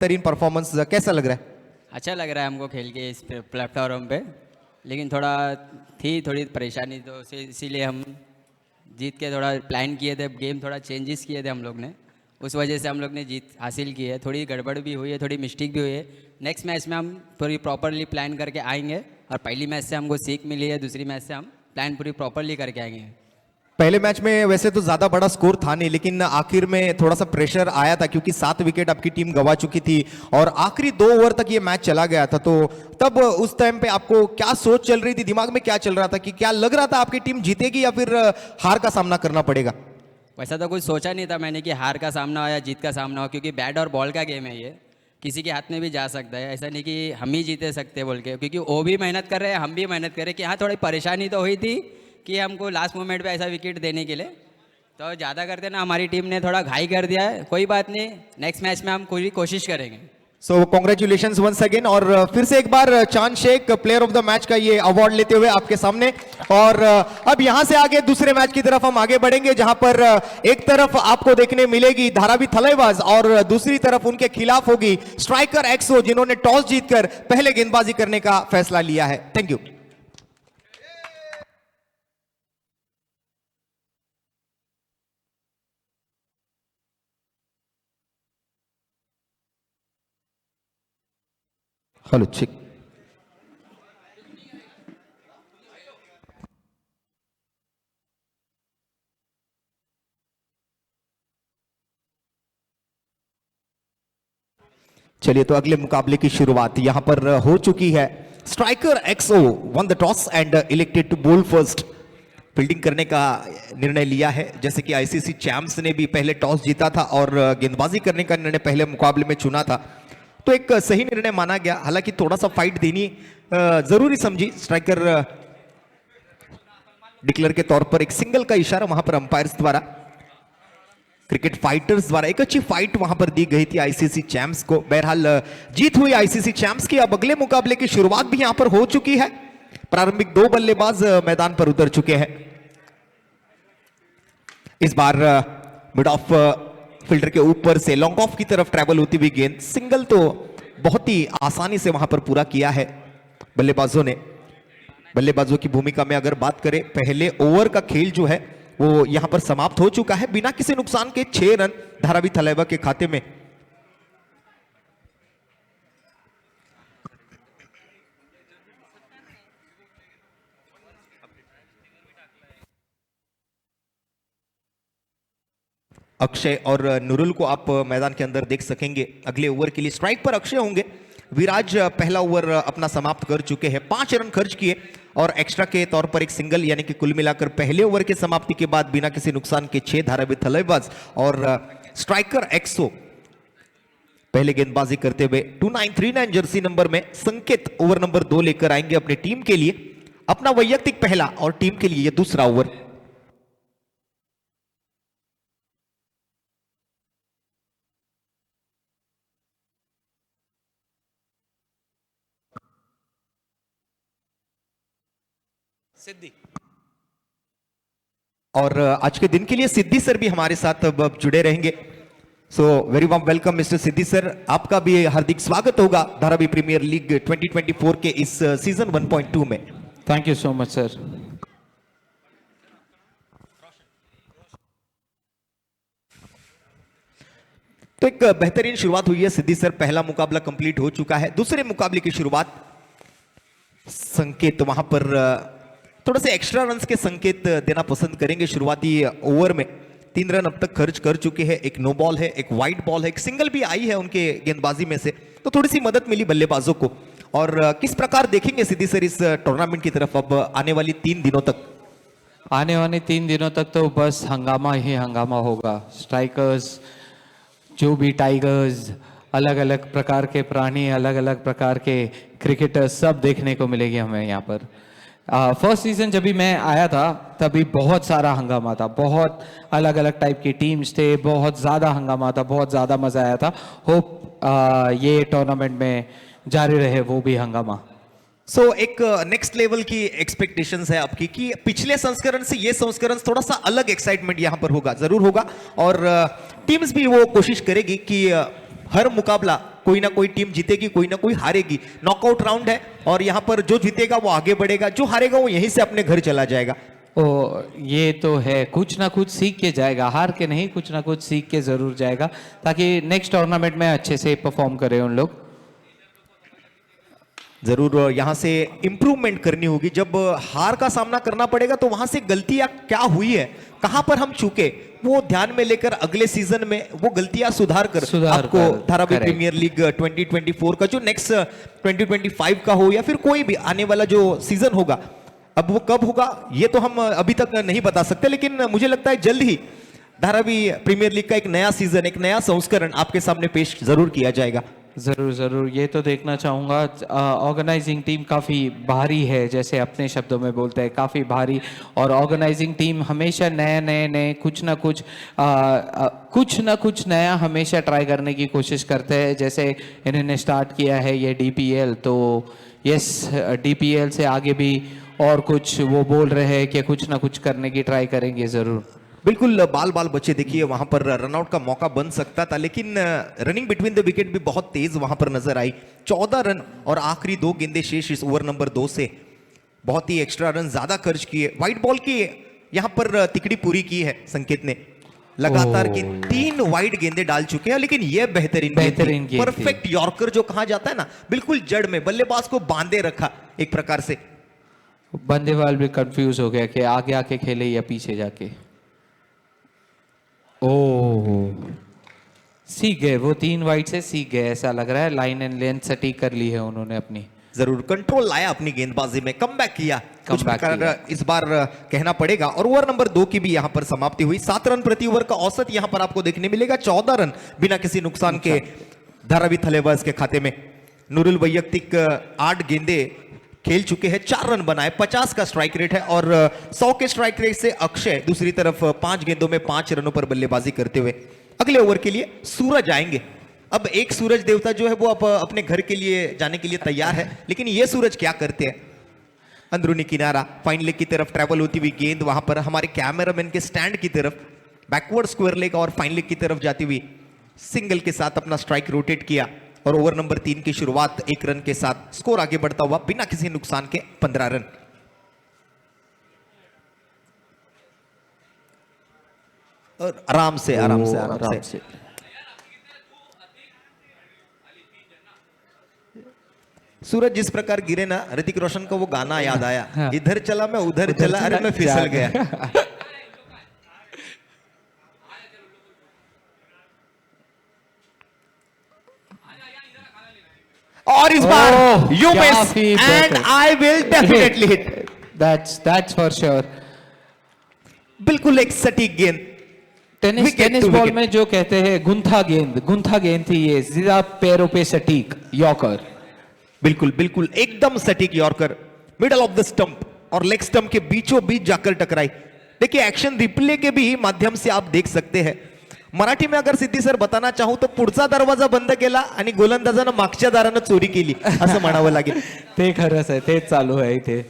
बेहतरीन परफॉर्मेंस कैसा लग रहा है? अच्छा लग रहा है हमको खेल के इस प्लेटफॉर्म पे, लेकिन थोड़ी परेशानी तो इसीलिए हम जीत के थोड़ा प्लान किए थे, गेम थोड़ा चेंजेस किए थे हम लोग ने, उस वजह से हम लोग ने जीत हासिल की है। थोड़ी गड़बड़ भी हुई है, थोड़ी मिस्टेक भी हुई है। नेक्स्ट मैच में हम पूरी प्रॉपरली प्लान करके आएंगे और पहली मैच से हमको सीख मिली है, दूसरी मैच से हम प्लान पूरी प्रॉपरली करके आएंगे। पहले मैच में वैसे तो ज्यादा बड़ा स्कोर था नहीं, लेकिन आखिर में थोड़ा सा प्रेशर आया था क्योंकि 7 विकेट आपकी टीम गंवा चुकी थी और आखिरी 2 ओवर तक ये मैच चला गया था। तो तब उस टाइम पे आपको क्या सोच चल रही थी, दिमाग में क्या चल रहा था कि क्या लग रहा था आपकी टीम जीतेगी या फिर हार का सामना करना पड़ेगा? वैसा तो कुछ सोचा नहीं था मैंने कि हार का सामना हो या जीत का सामना हो, क्योंकि बैट और बॉल का गेम है, ये किसी के हाथ में भी जा सकता है। ऐसा नहीं कि हम ही जीते सकते बोल के, क्योंकि वो भी मेहनत कर रहे हैं, हम भी मेहनत कर रहे हैं। कि हाँ, थोड़ी परेशानी तो हुई थी कि हमको लास्ट मोमेंट पे ऐसा विकेट देने के लिए तो ज़्यादा करते ना हमारी टीम ने थोड़ा घाई कर दिया है। कोई बात नहीं, नेक्स्ट मैच में हम पूरी कोशिश करेंगे। So congratulations once again. और फिर से एक बार Chand Shaikh player of the match का ये अवार्ड लेते हुए आपके सामने। और अब यहां से आगे दूसरे मैच की तरफ हम आगे बढ़ेंगे, जहां पर एक तरफ आपको देखने मिलेगी धारावी थलेबाज और दूसरी तरफ उनके खिलाफ होगी स्ट्राइकर एक्सो, जिन्होंने टॉस जीतकर पहले गेंदबाजी करने का फैसला लिया है। Thank you. हेलो चिक। चलिए, तो अगले मुकाबले की शुरुआत यहां पर हो चुकी है। Striker XO won the toss and elected to bowl first. Fielding करने का निर्णय लिया है, जैसे कि आईसीसी चैंप्स ने भी पहले टॉस जीता था और गेंदबाजी करने का निर्णय पहले मुकाबले में चुना था। तो एक सही निर्णय माना गया। हालांकि थोड़ा सा फाइट देनी जरूरी समझी स्ट्राइकर डिक्लेयर के तौर पर। एक सिंगल का इशारा वहां पर अंपायर्स द्वारा, क्रिकेट फाइटर्स द्वारा एक अच्छी फाइट वहां पर दी गई थी आईसीसी चैंप्स को। बहरहाल जीत हुई आईसीसी चैंप्स की। अब अगले मुकाबले की शुरुआत भी यहां पर हो चुकी है। प्रारंभिक 2 बल्लेबाज मैदान पर उतर चुके हैं। इस बार मिड ऑफ फील्डर के ऊपर से लॉन्ग ऑफ की तरफ ट्रैवल होती हुई गेंद, सिंगल तो बहुत ही आसानी से वहां पर पूरा किया है बल्लेबाजों ने। बल्लेबाजों की भूमिका में अगर बात करें, पहले ओवर का खेल जो है वो यहां पर समाप्त हो चुका है। बिना किसी नुकसान के 6 रन धारावी थलेबा के खाते में। अक्षय और नुरुल को आप मैदान के अंदर देख सकेंगे। अगले ओवर के लिए स्ट्राइक पर अक्षय होंगे। विराज पहला ओवर अपना समाप्त कर चुके हैं, 5 रन खर्च किए और एक्स्ट्रा के तौर पर एक सिंगल, यानी कि कुल मिलाकर पहले ओवर के समाप्ति के बाद बिना किसी नुकसान के 6 धारावी थलेबाज। और स्ट्राइकर एक्सो पहले गेंदबाजी करते हुए 2939 जर्सी नंबर में संकेत ओवर नंबर 2 लेकर आएंगे अपनी टीम के लिए। अपना वैयक्तिक पहला और टीम के लिए यह दूसरा ओवर। सिद्धि और आज के दिन के लिए सिद्धि सर भी हमारे साथ अब जुड़े रहेंगे। So very warm welcome mister Siddhi sir. आपका भी हार्दिक स्वागत होगा धारावी प्रीमियर लीग 2024 के इस सीजन 1.2 में। Thank you so much sir. तो एक बेहतरीन शुरुआत हुई है सिद्धि सर। पहला मुकाबला कंप्लीट हो चुका है। दूसरे मुकाबले की शुरुआत संकेत वहां पर थोड़ा से एक्स्ट्रा रन्स के संकेत देना पसंद करेंगे। शुरुआती ओवर में 3 रन अब तक खर्च कर चुके हैं। एक नो बॉल है, एक वाइड बॉल है, एक सिंगल भी आई है उनके गेंदबाजी में से, तो थोड़ी सी मदद मिली बल्लेबाजों को। और किस प्रकार देखेंगे सिद्धि सर इस टूर्नामेंट की तरफ अब आने वाली 3 दिनों तक? आने वाले 3 दिनों तक तो बस हंगामा ही हंगामा होगा। स्ट्राइकर्स, जो भी टाइगर्स, अलग अलग प्रकार के प्राणी, अलग अलग प्रकार के क्रिकेटर्स, सब देखने को मिलेगी हमें यहाँ पर। फर्स्ट सीजन जब भी मैं आया था तभी बहुत सारा हंगामा था, बहुत अलग अलग टाइप की टीम्स थे, बहुत ज़्यादा हंगामा था, बहुत ज़्यादा मज़ा आया था। होप ये टूर्नामेंट में जारी रहे वो भी हंगामा। सो एक नेक्स्ट लेवल की एक्सपेक्टेशंस है आपकी कि पिछले संस्करण से ये संस्करण थोड़ा सा अलग एक्साइटमेंट यहां पर होगा, जरूर होगा। और टीम्स भी वो कोशिश करेगी कि हर मुकाबला कोई ना कोई टीम जीतेगी, कोई ना कोई हारेगी। नॉकआउट राउंड है और यहाँ पर जो जीतेगा वो आगे बढ़ेगा, जो हारेगा वो यहीं से अपने घर चला जाएगा। ओ ये तो है, कुछ ना कुछ सीख के जाएगा, हार के नहीं, कुछ ना कुछ सीख के जरूर जाएगा ताकि नेक्स्ट टूर्नामेंट में अच्छे से परफॉर्म करें उन लोग। जरूर यहाँ से इंप्रूवमेंट करनी होगी। जब हार का सामना करना पड़ेगा तो वहां से गलतियां क्या हुई है, कहां पर हम चूके, वो ध्यान में लेकर अगले सीजन में वो गलतियां सुधार कर आपको धारावी प्रीमियर लीग 2024 का जो नेक्स्ट 2025 का हो या फिर कोई भी आने वाला जो सीजन होगा, अब वो कब होगा ये तो हम अभी तक नहीं बता सकते, लेकिन मुझे लगता है जल्द ही धारावी प्रीमियर लीग का एक नया सीजन, एक नया संस्करण आपके सामने पेश जरूर किया जाएगा। जरूर जरूर, ये तो देखना चाहूँगा। ऑर्गेनाइजिंग टीम काफ़ी भारी है, जैसे अपने शब्दों में बोलते हैं, काफ़ी भारी। और ऑर्गेनाइजिंग टीम हमेशा नए कुछ ना कुछ नया हमेशा ट्राई करने की कोशिश करते हैं। जैसे इन्होंने स्टार्ट किया है ये डीपीएल, तो यस डीपीएल से आगे भी और कुछ वो बोल रहे हैं कि कुछ ना कुछ करने की ट्राई करेंगे ज़रूर। बिल्कुल बाल बाल बचे, देखिए वहां पर रनआउट का मौका बन सकता था, लेकिन रनिंग बिटवीन द विकेट भी बहुत तेज वहां पर नजर आई। 14 रन और आखिरी 2 गेंदे शेष इस ओवर नंबर 2 से, बहुत ही एक्स्ट्रा रन ज्यादा खर्च किए। व्हाइट बॉल की यहां पर तिकड़ी पूरी की है संकेत ने, लगातार की 3 वाइड गेंदे डाल चुके हैं, लेकिन यह बेहतरीन गेंद, परफेक्ट यॉर्कर जो कहा जाता है ना, बिल्कुल जड़ में बल्लेबाज को बांधे रखा एक प्रकार से। बंदेवाल भी कंफ्यूज हो गया कि आगे आके खेले या पीछे जाके। ओह सीख गए वो, 3 वाइड से सीख गए, ऐसा लग रहा है। लाइन एंड लेंथ सटीक कर ली है उन्होंने अपनी, जरूर कंट्रोल लाया अपनी गेंदबाजी में, कमबैक किया कुछ प्रकार इस बार कहना पड़ेगा। और ओवर नंबर 2 की भी यहां पर समाप्ति हुई। 7 रन प्रति ओवर का औसत यहां पर आपको देखने मिलेगा, 14 रन बिना किसी नुकसान के धारावी थलेबाज के खाते में। नूरुल वैयक्तिक 8 गेंदे खेल चुके हैं, 4 रन बनाए, 50 का स्ट्राइक रेट है और 100 के स्ट्राइक रेट से अक्षय दूसरी तरफ 5 गेंदों में 5 रनों पर बल्लेबाजी करते हुए। अगले ओवर के लिए सूरज आएंगे। अब एक सूरज देवता जो है वो अब अपने घर के लिए जाने के लिए तैयार है, लेकिन ये सूरज क्या करते हैं, अंदरूनी किनारा फाइन लेग की तरफ ट्रैवल होती हुई गेंद वहां पर हमारे कैमरामैन के स्टैंड की तरफ बैकवर्ड स्क्वायर लेग और फाइन लेग की तरफ जाती हुई सिंगल के साथ अपना स्ट्राइक रोटेट किया और ओवर नंबर 3 की शुरुआत 1 रन के साथ, स्कोर आगे बढ़ता हुआ बिना किसी नुकसान के 15 रन। और आराम से सूरज जिस प्रकार गिरे ना, ऋतिक रोशन को वो गाना याद आया, हाँ। इधर चला मैं उधर चला, अरे मैं फिसल गया। और इस बार you miss and I will definitely hit, that's for sure. बिल्कुल एक सटीक गेंद। टेनिस बॉल में जो कहते हैं गुंथा गेंद थी ये, सीधा पैरों पे सटीक यॉर्कर। बिल्कुल बिल्कुल एकदम सटीक yorker, middle of the stump और लेग स्टंप के बीचों बीच जाकर टकराई। देखिए एक्शन रिप्ले के भी माध्यम से आप देख सकते हैं। मराठी में अगर सिद्धी सर बताना चाहूं तो पुढचा दरवाजा बंद केला आणि गोलंदाजानं मागच्या दारानं चोरी केली असं म्हणावं लागेल। ते खरंच आहे, तेच चालू आहे इथे।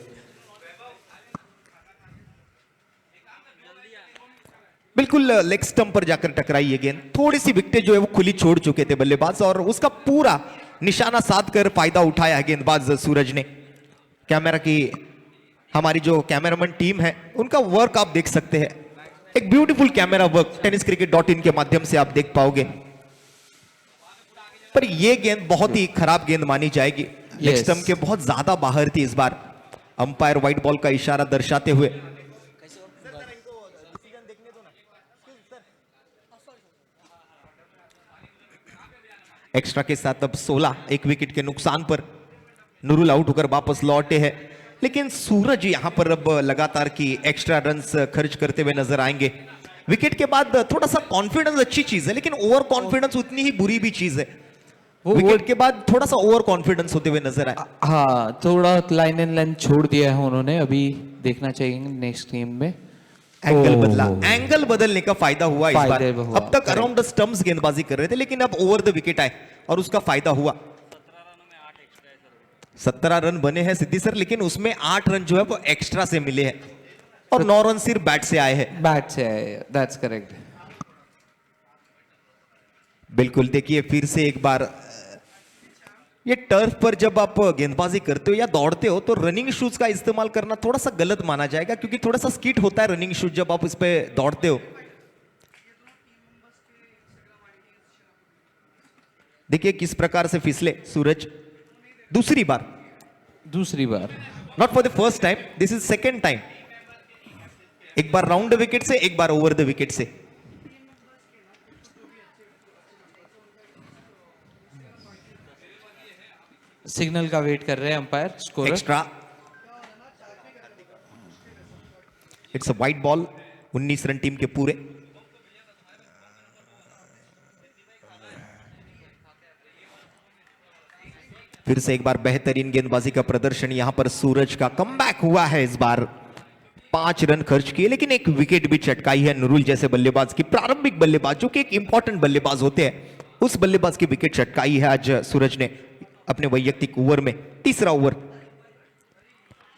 बिल्कुल लेग स्टंप पर जाकर टकराई ये गेंद, थोड़ी सी विकेट जो है वो खुली छोड़ चुके थे बल्लेबाज और उसका पूरा निशाना साध कर फायदा उठाया है गेंदबाज सूरज ने। कैमरा की हमारी जो कैमरामैन टीम है उनका वर्क आप देख सकते हैं, एक ब्यूटीफुल कैमरा वर्क tenniscricket.in के माध्यम से आप देख पाओगे। पर ये गेंद बहुत ही खराब गेंद मानी जाएगी, लेग स्टंप के बहुत ज्यादा बाहर थी इस बार, अंपायर व्हाइट बॉल का इशारा दर्शाते हुए। एक्स्ट्रा के साथ अब 16, 1 विकेट के नुकसान पर नूरुल आउट होकर वापस लौटे हैं, लेकिन सूरज यहां पर अब लगातार की एक्स्ट्रा रन्स खर्च करते हुए नजर आएंगे। विकेट के बाद थोड़ा सा कॉन्फिडेंस अच्छी चीज है, लेकिन ओवर कॉन्फिडेंस उतनी ही बुरी भी चीज है। विकेट के बाद थोड़ा सा ओवर कॉन्फिडेंस होते हुए नजर आए। हाँ, थोड़ा लाइन एंड लेंथ छोड़ दिया है उन्होंने, अभी देखना चाहिए नेक्स्ट गेम में। एंगल बदला, एंगल बदलने का फायदा हुआ इस बार। अब तक अराउंड द स्टंप्स गेंदबाजी कर रहे थे, लेकिन अब ओवर द विकेट आए और उसका फायदा हुआ। 17 रन बने हैं सिद्धि सर, लेकिन उसमें 8 रन जो है वो एक्स्ट्रा से मिले हैं और 9 रन सिर्फ बैट से आए हैं। बैट से आए, दैट्स करेक्ट। बिल्कुल, देखिए फिर से एक बार ये टर्फ पर जब आप गेंदबाजी करते हो या दौड़ते हो तो रनिंग शूज का इस्तेमाल करना थोड़ा सा गलत माना जाएगा, क्योंकि थोड़ा सा स्किट होता है रनिंग शूज जब आप इस पे दौड़ते हो। देखिए किस प्रकार से फिसले सूरज दूसरी बार, not for the first time, this is second time. एक बार राउंड द विकेट से, एक बार ओवर द विकेट से। सिग्नल का वेट कर रहे हैं umpire, score extra, it's a wide ball. 19 run team के पूरे। फिर से एक बार बेहतरीन गेंदबाजी का प्रदर्शन, यहां पर सूरज का कमबैक हुआ है। इस बार 5 रन खर्च किए, लेकिन एक विकेट भी चटकाई है नुरुल जैसे बल्लेबाज की। प्रारंभिक बल्लेबाज जो कि एक इंपॉर्टेंट बल्लेबाज होते हैं, उस बल्लेबाज की विकेट चटकाई है आज सूरज ने अपने वैयक्तिक ओवर में। तीसरा ओवर,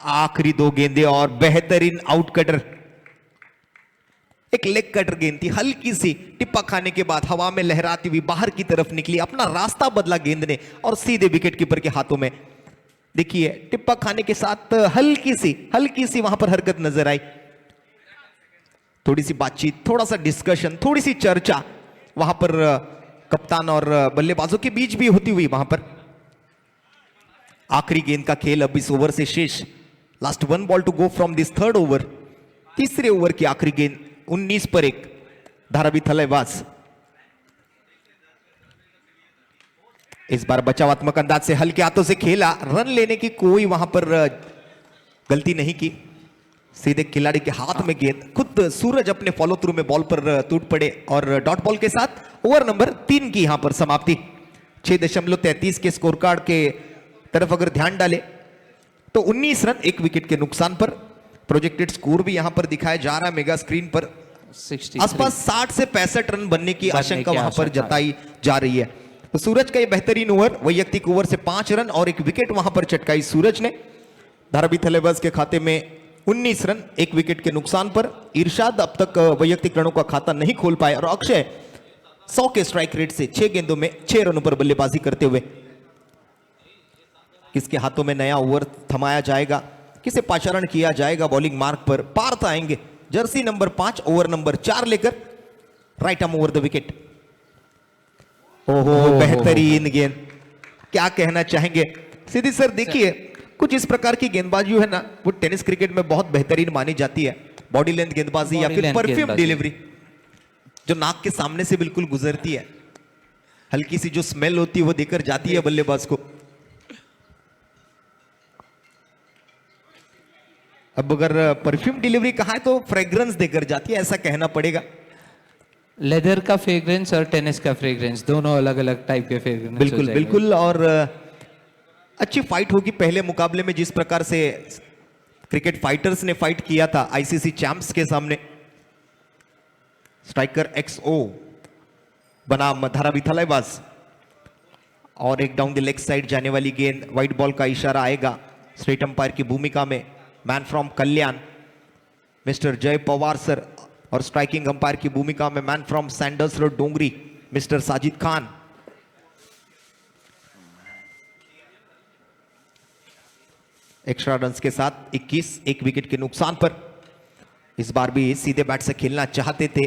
आखिरी 2 गेंदे और बेहतरीन आउट कटर। एक लेग कटर गेंद थी, हल्की सी टिप्पा खाने के बाद हवा में लहराती हुई बाहर की तरफ निकली, अपना रास्ता बदला गेंद ने और सीधे विकेट कीपर के हाथों में। देखिए टिप्पा खाने के साथ हल्की सी वहां पर हरकत नजर आई। थोड़ी सी बातचीत, थोड़ा सा डिस्कशन, थोड़ी सी चर्चा वहां पर कप्तान और बल्लेबाजों के बीच भी होती हुई वहां पर। आखिरी गेंद का खेल अब इस ओवर से शेष। Last 1 ball to go from this third over. तीसरे ओवर की आखिरी गेंद, 19 पर 1, धारावी थलेबाज। इस बार बचावात्मक अंदाज से हल्के हाथों से खेला, रन लेने की कोई वहां पर गलती नहीं की। सीधे खिलाड़ी के हाथ में गेंद, खुद सूरज अपने फॉलो थ्रू में बॉल पर टूट पड़े और डॉट बॉल के साथ ओवर नंबर 3 की यहां पर समाप्ति। 6.33 के स्कोर कार्ड के तरफ अगर ध्यान डाले तो 19 रन 1 विकेट के नुकसान पर। प्रोजेक्टेड स्कोर भी यहां पर दिखाया जा रहा है मेगा स्क्रीन पर। 63 आसपास 60 से 65 रन बनने की आशंका वहां पर आशंका। जताई जा रही है। तो सूरज का ये बेहतरीन ओवर, वैयक्तिक ओवर से 5 रन और 1 विकेट वहां पर चटकाई सूरज ने। धारावी थलेबाज के खाते में 19 रन 1 विकेट के नुकसान पर। इरशाद अब तक वैयक्तिक रनों का खाता नहीं खोल पाए और अक्षय 100 के स्ट्राइक रेट से 6 गेंदों में 6 रनों पर बल्लेबाजी करते हुए। किसके हाथों में नया ओवर थमाया जाएगा, किसे पाचारण किया जाएगा बॉलिंग मार्क पर। पार्थ आएंगे जर्सी नंबर 5 ओवर नंबर 4 लेकर, right arm over the wicket. ओहो बेहतरीन गेंद, क्या कहना चाहेंगे सिद्धि सर। देखिए कुछ इस प्रकार की गेंदबाजी है ना, वो टेनिस क्रिकेट में बहुत बेहतरीन मानी जाती है। बॉडी लेंथ गेंदबाजी या फिर परफ्यूम डिलीवरी, जो नाक के सामने से बिल्कुल गुजरती है, हल्की सी जो स्मेल होती है वो देकर जाती है बल्लेबाज को। अब अगर परफ्यूम डिलीवरी कहा है तो फ्रेग्रेंस देकर जाती है, ऐसा कहना पड़ेगा। लेदर का फ्रेग्रेंस और टेनिस का फ्रेग्रेंस दोनों अलग अलग टाइप के फ्रेग्रेंस। बिल्कुल बिल्कुल। और अच्छी फाइट होगी पहले मुकाबले में, जिस प्रकार से क्रिकेट फाइटर्स ने फाइट किया था आईसीसी चैंप्स के सामने। स्ट्राइकर XO बनाम धारावी थलेबाज, और एक डाउन द लेग साइड जाने वाली गेंद, वाइट बॉल का इशारा आएगा। स्ट्रेट अंपायर की भूमिका में man from Kalyan mister Jay Pawar sir, और स्ट्राइकिंग अंपायर की भूमिका में man from Sanders road Dongri mister Sajid Khan. Extra runs के साथ 21 1 विकेट के नुकसान पर। इस बार भी सीधे बैट से खेलना चाहते थे,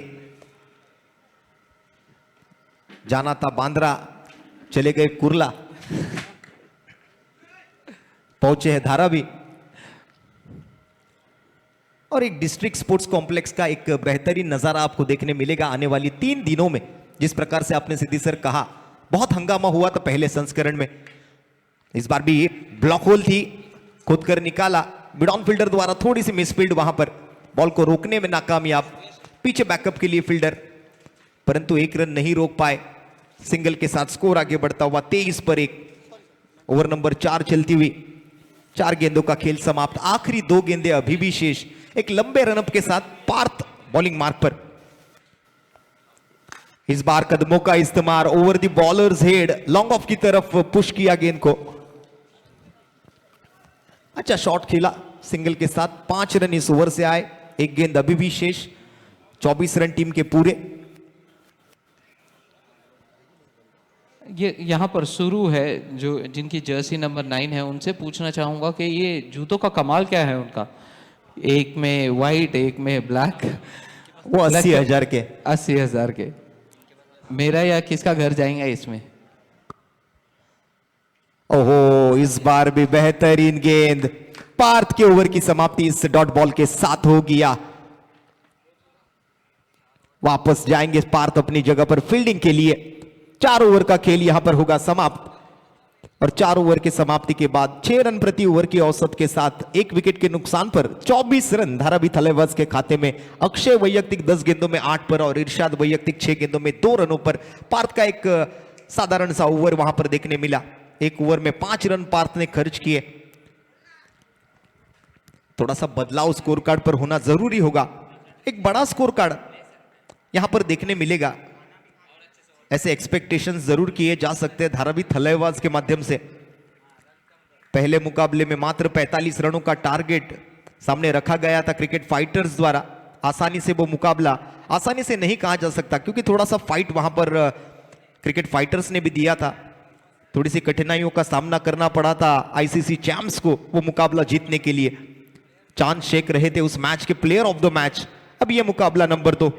जाना था बांद्रा, चले गए कुर्ला, पहुंचे हैं धारावी। और एक डिस्ट्रिक्ट स्पोर्ट्स कॉम्प्लेक्स का एक बेहतरीन नजारा आपको देखने मिलेगा आने वाली 3 दिनों में। जिस प्रकार से आपने सिद्धि सर कहा, बहुत हंगामा हुआ था पहले संस्करण में, इस बार भी ब्लॉक होल थी, खुद कर निकाला। मिड ऑन फील्डर द्वारा थोड़ी सी मिसफील्ड, वहां पर बॉल को रोकने में नाकामयाब, पीछे बैकअप के लिए फील्डर, परंतु 1 रन नहीं रोक पाए। सिंगल के साथ स्कोर आगे बढ़ता हुआ 23 पर 1। ओवर नंबर 4 चलती हुई, 4 गेंदों का खेल समाप्त। आखिरी 2 गेंदें अभी भी शेष। एक लंबे रनअप के साथ पार्थ बॉलिंग मार्क पर। इस बार कदमों का इस्तेमाल, over the bowlers head, long off की तरफ पुश किया गेंद को। अच्छा शॉट खेला सिंगल के साथ। 5 रन इस ओवर से आए, 1 गेंद अभी भी शेष। 24 रन टीम के पूरे। ये यहाँ पर शुरू है जो जिनकी जर्सी नंबर 9 है उनसे पूछना चाहूँगा कि ये जूतों का कमाल क्या है उनका, एक में वाइट एक में ब्लैक, वो 80,000 के। 80,000 के। मेरा या किसका घर जाएंगे इसमें? ओहो, इस बार भी बेहतरीन गेंद, पार्थ के ओवर की समाप्ति इस डॉट बॉल के साथ हो गया। वापस जाएंगे पार्थ अपनी जगह पर फील्डिंग के लिए। 4 ओवर का खेल यहां पर होगा समाप्त और 4 ओवर की समाप्ति के बाद 6 रन प्रति ओवर की औसत के साथ 1 विकेट के नुकसान पर 24 रन धारावी थलेवाज के खाते में। अक्षय वैयक्तिक 10 गेंदों में 8 पर और इरशाद वैयक्तिक 6 गेंदों में 2 रनों पर। पार्थ का एक साधारण सा ओवर वहां पर देखने मिला। 1 ओवर में 5 रन पार्थ ने खर्च किए। थोड़ा सा बदलाव स्कोर कार्ड पर होना जरूरी होगा। एक बड़ा स्कोर कार्ड यहां पर देखने मिलेगा। ऐसे एक्सपेक्टेशंस जरूर किए जा सकते हैं धारावी थलेवाज के माध्यम से। पहले मुकाबले में मात्र 45 रनों का टारगेट सामने रखा गया था क्रिकेट फाइटर्स द्वारा। आसानी से वो मुकाबला आसानी से नहीं कहा जा सकता क्योंकि थोड़ा सा फाइट वहां पर क्रिकेट फाइटर्स ने भी दिया था। थोड़ी सी कठिनाइयों का सामना करना पड़ा था आईसीसी चैंप्स को वो मुकाबला जीतने के लिए। चांद शेख रहे थे उस मैच के प्लेयर ऑफ द मैच। अब ये मुकाबला नंबर 2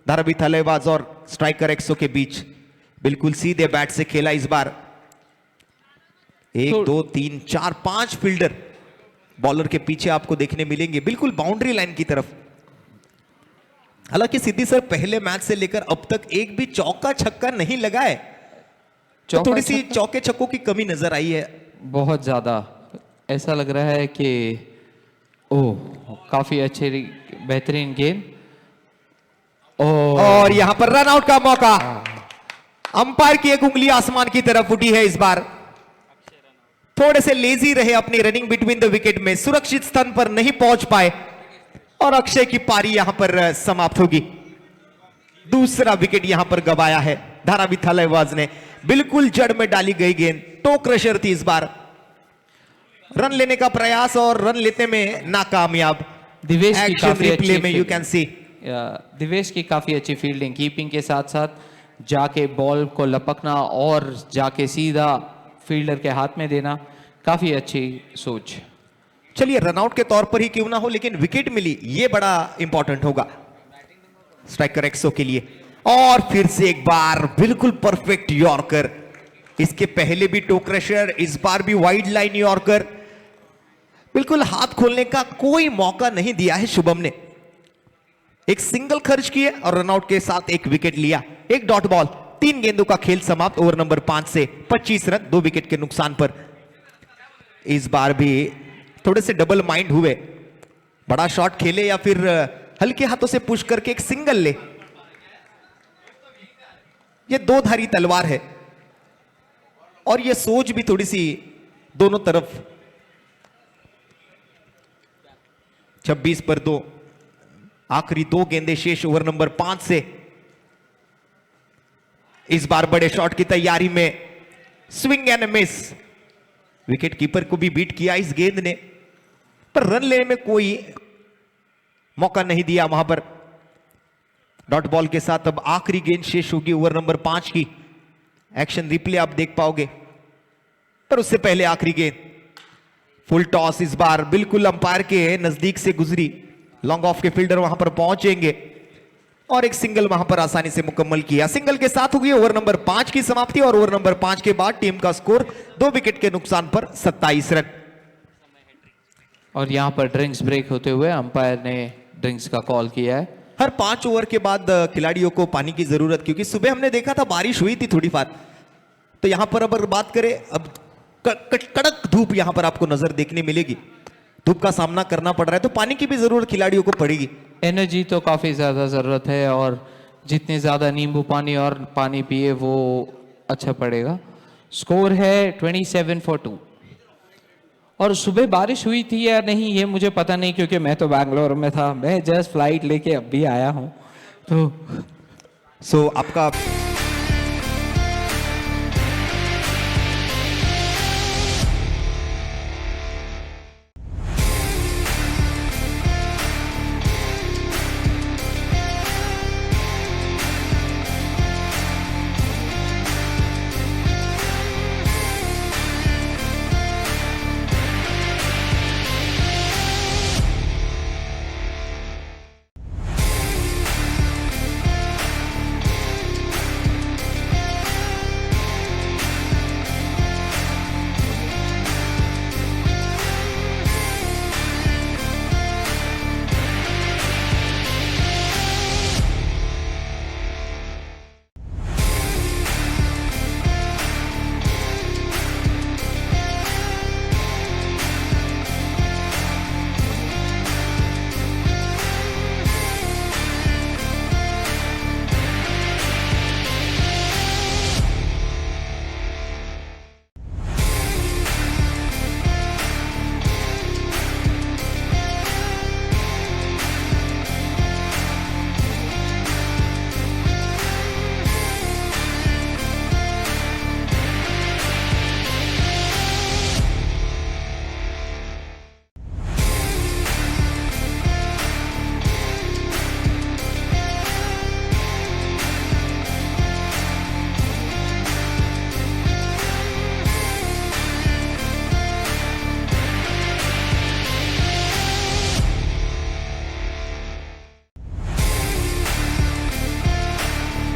धारावी थलेवाज और स्ट्राइकर एक्सो के बीच बिल्कुल सीधे बैट से खेला इस बार। 1 2 3 4 5 फील्डर बॉलर के पीछे आपको देखने मिलेंगे बिल्कुल बाउंड्री लाइन की तरफ। हालांकि सिद्धि सर पहले मैच से लेकर अब तक एक भी चौका छक्का नहीं लगा है, तो थोड़ी सी चौके छक्कों की कमी नजर आई है। बहुत ज्यादा ऐसा लग रहा है कि काफी अच्छे बेहतरीन गेंद। और यहां पर रन आउट का मौका। अंपायर की एक उंगली आसमान की तरफ उठी है इस बार। थोड़े से लेजी रहे अपनी रनिंग बिटवीन द विकेट में, सुरक्षित स्थान पर नहीं पहुंच पाए और अक्षय की पारी यहां पर समाप्त होगी। दूसरा विकेट यहां पर गवाया है धारावी थलेवाज ने। बिल्कुल जड़ में डाली गई गेंद, टो क्रशर थी इस बार। रन लेने का प्रयास और रन लेते में नाकामयाब। दिवेश की एक्शन काफी रिप्ले अच्छी में यू कैन सी दिवेश की काफी अच्छी फील्डिंग, कीपिंग के साथ साथ जाके बॉल को लपकना और जाके सीधा फील्डर के हाथ में देना, काफी अच्छी सोच। चलिए रनआउट के तौर पर ही क्यों ना हो लेकिन विकेट मिली, ये बड़ा इंपॉर्टेंट होगा स्ट्राइकर एक्सो के लिए। और फिर से एक बार बिल्कुल परफेक्ट यॉर्कर। इसके पहले भी टो क्रशर, इस बार भी वाइड लाइन यॉर्कर। बिल्कुल हाथ खोलने का कोई मौका नहीं दिया है शुभम ने। एक सिंगल खर्च किए और रनआउट के साथ एक विकेट लिया। एक डॉट बॉल, 3 गेंदों का खेल समाप्त ओवर नंबर 5 से। 25 रन 2 विकेट के नुकसान पर। इस बार भी थोड़े से डबल माइंड हुए, बड़ा शॉट खेले या फिर हल्के हाथों से पुश करके एक सिंगल ले। ये 2 धारी तलवार है और ये सोच भी थोड़ी सी दोनों तरफ। 26 पर 2, आखिरी 2 गेंदें शेष ओवर नंबर 5 से। इस बार बड़े शॉट की तैयारी में, swing and miss. Wicket keeper को भी बीट किया इस गेंद ने, पर रन लेने में कोई मौका नहीं दिया वहां पर। डॉट बॉल के साथ अब आखिरी गेंद शेष होगी ओवर नंबर 5 की। एक्शन रिप्ले आप देख पाओगे, पर उससे पहले आखिरी गेंद। फुल टॉस इस बार बिल्कुल अंपायर के नजदीक से गुजरी। लॉन्ग ऑफ के फील्डर वहां पर पहुंचेंगे और एक सिंगल वहां पर आसानी से मुकम्मल किया। सिंगल के साथ होगी ओवर नंबर 5 की समाप्ति और ओवर नंबर 5 के बाद टीम का स्कोर 2 विकेट के नुकसान पर 27 रन। और यहां पर ड्रिंक्स ब्रेक होते हुए अंपायर ने ड्रिंक्स का कॉल किया है। हर 5 ओवर के बाद खिलाड़ियों को पानी की जरूरत, क्योंकि सुबह हमने देखा था बारिश हुई थी थोड़ी बात, तो यहां पर अगर बात करें अब कड़क धूप यहां पर आपको नजर देखने मिलेगी। धूप का सामना करना पड़ रहा है तो पानी की भी जरूरत खिलाड़ियों को पड़ेगी। एनर्जी तो काफी ज्यादा जरूरत है और जितने ज्यादा नींबू पानी और पानी पिए वो अच्छा पड़ेगा। स्कोर है 27 for 2। और सुबह बारिश हुई थी या नहीं ये मुझे पता नहीं, क्योंकि मैं तो बैंगलोर में था। मैं जस्ट फ्लाइट लेके अब भी आया हूं तो आपका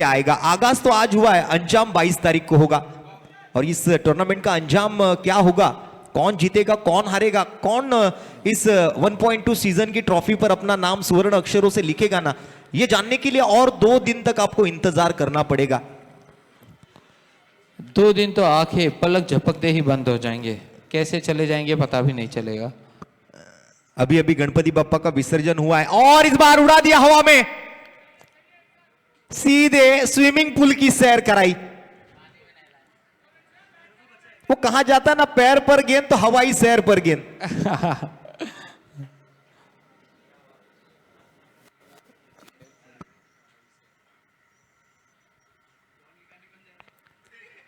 आएगा। आगाज तो आज हुआ है, अंजाम 22 तारीख को होगा। और इस टूर्नामेंट का अंजाम क्या होगा, कौन जीतेगा कौन हारेगा, कौन इस 1.2 सीजन की ट्रॉफी पर अपना नाम स्वर्ण अक्षरों से लिखेगा ना, ये जानने के लिए और 2 दिन तक आपको इंतजार करना पड़ेगा। 2 दिन तो आंखें पलक झपकते ही बंद हो जाएंगे, कैसे चले जाएंगे पता भी नहीं चलेगा। अभी अभी गणपति बप्पा का विसर्जन हुआ है और इस बार उड़ा दिया हवा में, सीधे स्विमिंग पूल की सैर कराई। वो कहा जाता ना, पैर पर गेंद तो हवाई सैर पर गेंद।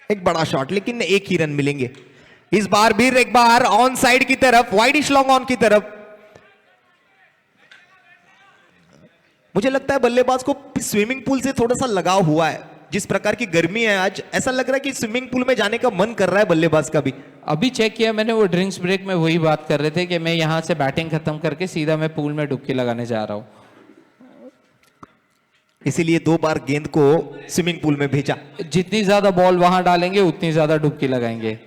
एक बड़ा शॉट, लेकिन एक ही रन मिलेंगे। इस बार भी एक बार ऑन साइड की तरफ, वाइडिश लॉन्ग ऑन की तरफ। मुझे लगता है बल्लेबाज को स्विमिंग पूल से थोड़ा सा लगाव हुआ है। जिस प्रकार की गर्मी है आज, ऐसा लग रहा है कि स्विमिंग पूल में जाने का मन कर रहा है बल्लेबाज का भी। अभी चेक किया मैंने, वो ड्रिंक्स ब्रेक में वही बात कर रहे थे कि मैं यहां से बैटिंग खत्म करके सीधा मैं पूल में डुबकी लगाने जा रहा हूं। इसीलिए 2 बार गेंद को स्विमिंग पूल में भेजा। जितनी ज्यादा बॉल वहां डालेंगे उतनी ज्यादा डुबकी लगाएंगे।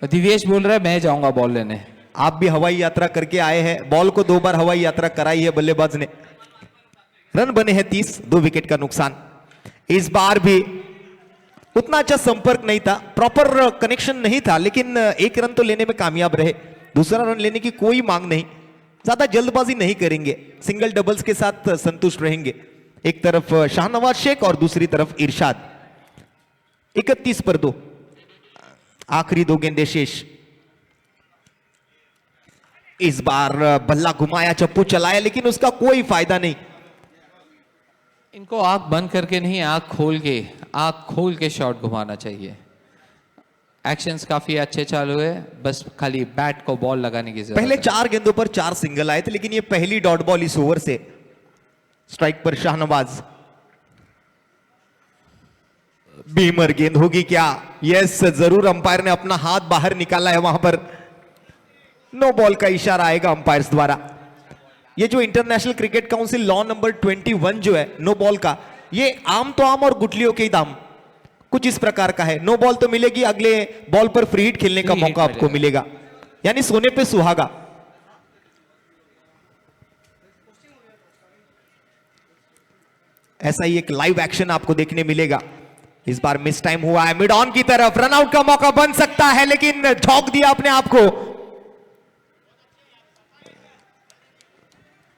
दिवेश बोल रहा है मैं जाऊंगा बॉल लेने। आप भी हवाई यात्रा करके आए हैं, बॉल को 2 बार हवाई यात्रा कराई है बल्लेबाज ने। रन बने हैं 30, 2 विकेट का नुकसान। इस बार भी उतना अच्छा संपर्क नहीं था, प्रॉपर कनेक्शन नहीं था, लेकिन 1 रन तो लेने में कामयाब रहे। दूसरा रन लेने की कोई मांग नहीं, ज्यादा जल्दबाजी नहीं करेंगे, सिंगल डबल्स के साथ संतुष्ट रहेंगे। एक तरफ शाहनवाज शेख और दूसरी तरफ इरशाद। 31 पर 2, आखिरी 2 गेंदें शेष। इस बार बल्ला घुमाया, चप्पू चलाया, लेकिन उसका कोई फायदा नहीं। इनको आंख बंद करके नहीं, आंख खोल के शॉट घुमाना चाहिए। एक्शंस काफी अच्छे चालू है, बस खाली बैट को बॉल लगाने की जरूरत पहले है। 4 गेंदों पर 4 सिंगल आए थे, लेकिन ये पहली डॉट बॉल इस ओवर से। स्ट्राइक पर शाहनवाज। बीमर गेंद होगी क्या? यस, जरूर अंपायर ने अपना हाथ बाहर निकाला है वहां पर। नो बॉल का इशारा आएगा अंपायर्स द्वारा। ये जो international cricket council law number 21 जो है नो बॉल का, ये आम तो आम और गुटलियों के ही दाम कुछ इस प्रकार का है। नो बॉल तो मिलेगी, अगले बॉल पर फ्री हिट खेलने का फ्री हिट मौका आपको मिलेगा, यानी सोने पे सुहागा। ऐसा ही एक लाइव एक्शन आपको देखने मिलेगा। इस बार मिस टाइम हुआ है, मिड ऑन की तरफ रनआउट का मौका बन सकता है, लेकिन झोंक दिया अपने आप को।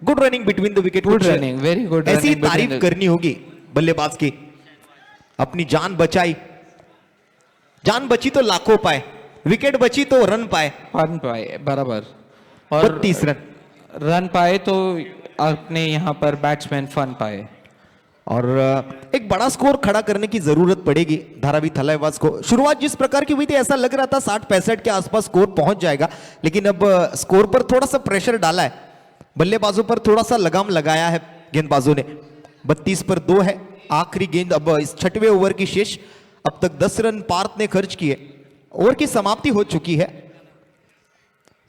Good running between the wicket, good running, very good. ऐसी तारीफ करनी होगी बल्लेबाज की। अपनी जान बचाई, जान बची तो लाखों पाए, विकेट बची तो रन पाए। रन पाए बराबर, और 30 रन रन पाए तो अपने यहाँ पर बैट्समैन फन पाए। और एक बड़ा स्कोर खड़ा करने की जरूरत पड़ेगी धारावी थलाइवास को। शुरुआत जिस प्रकार की हुई थी, ऐसा लग रहा था 60-65 के आसपास स्कोर पहुंच जाएगा, लेकिन अब स्कोर पर थोड़ा सा प्रेशर डाला है, बल्लेबाजों पर थोड़ा सा लगाम लगाया है गेंदबाजों ने। 32 पर 2 है आखिरी गेंद। अब इस 6वें ओवर की शेष, अब तक 10 रन पार्थ ने खर्च किए, ओवर की समाप्ति हो चुकी है।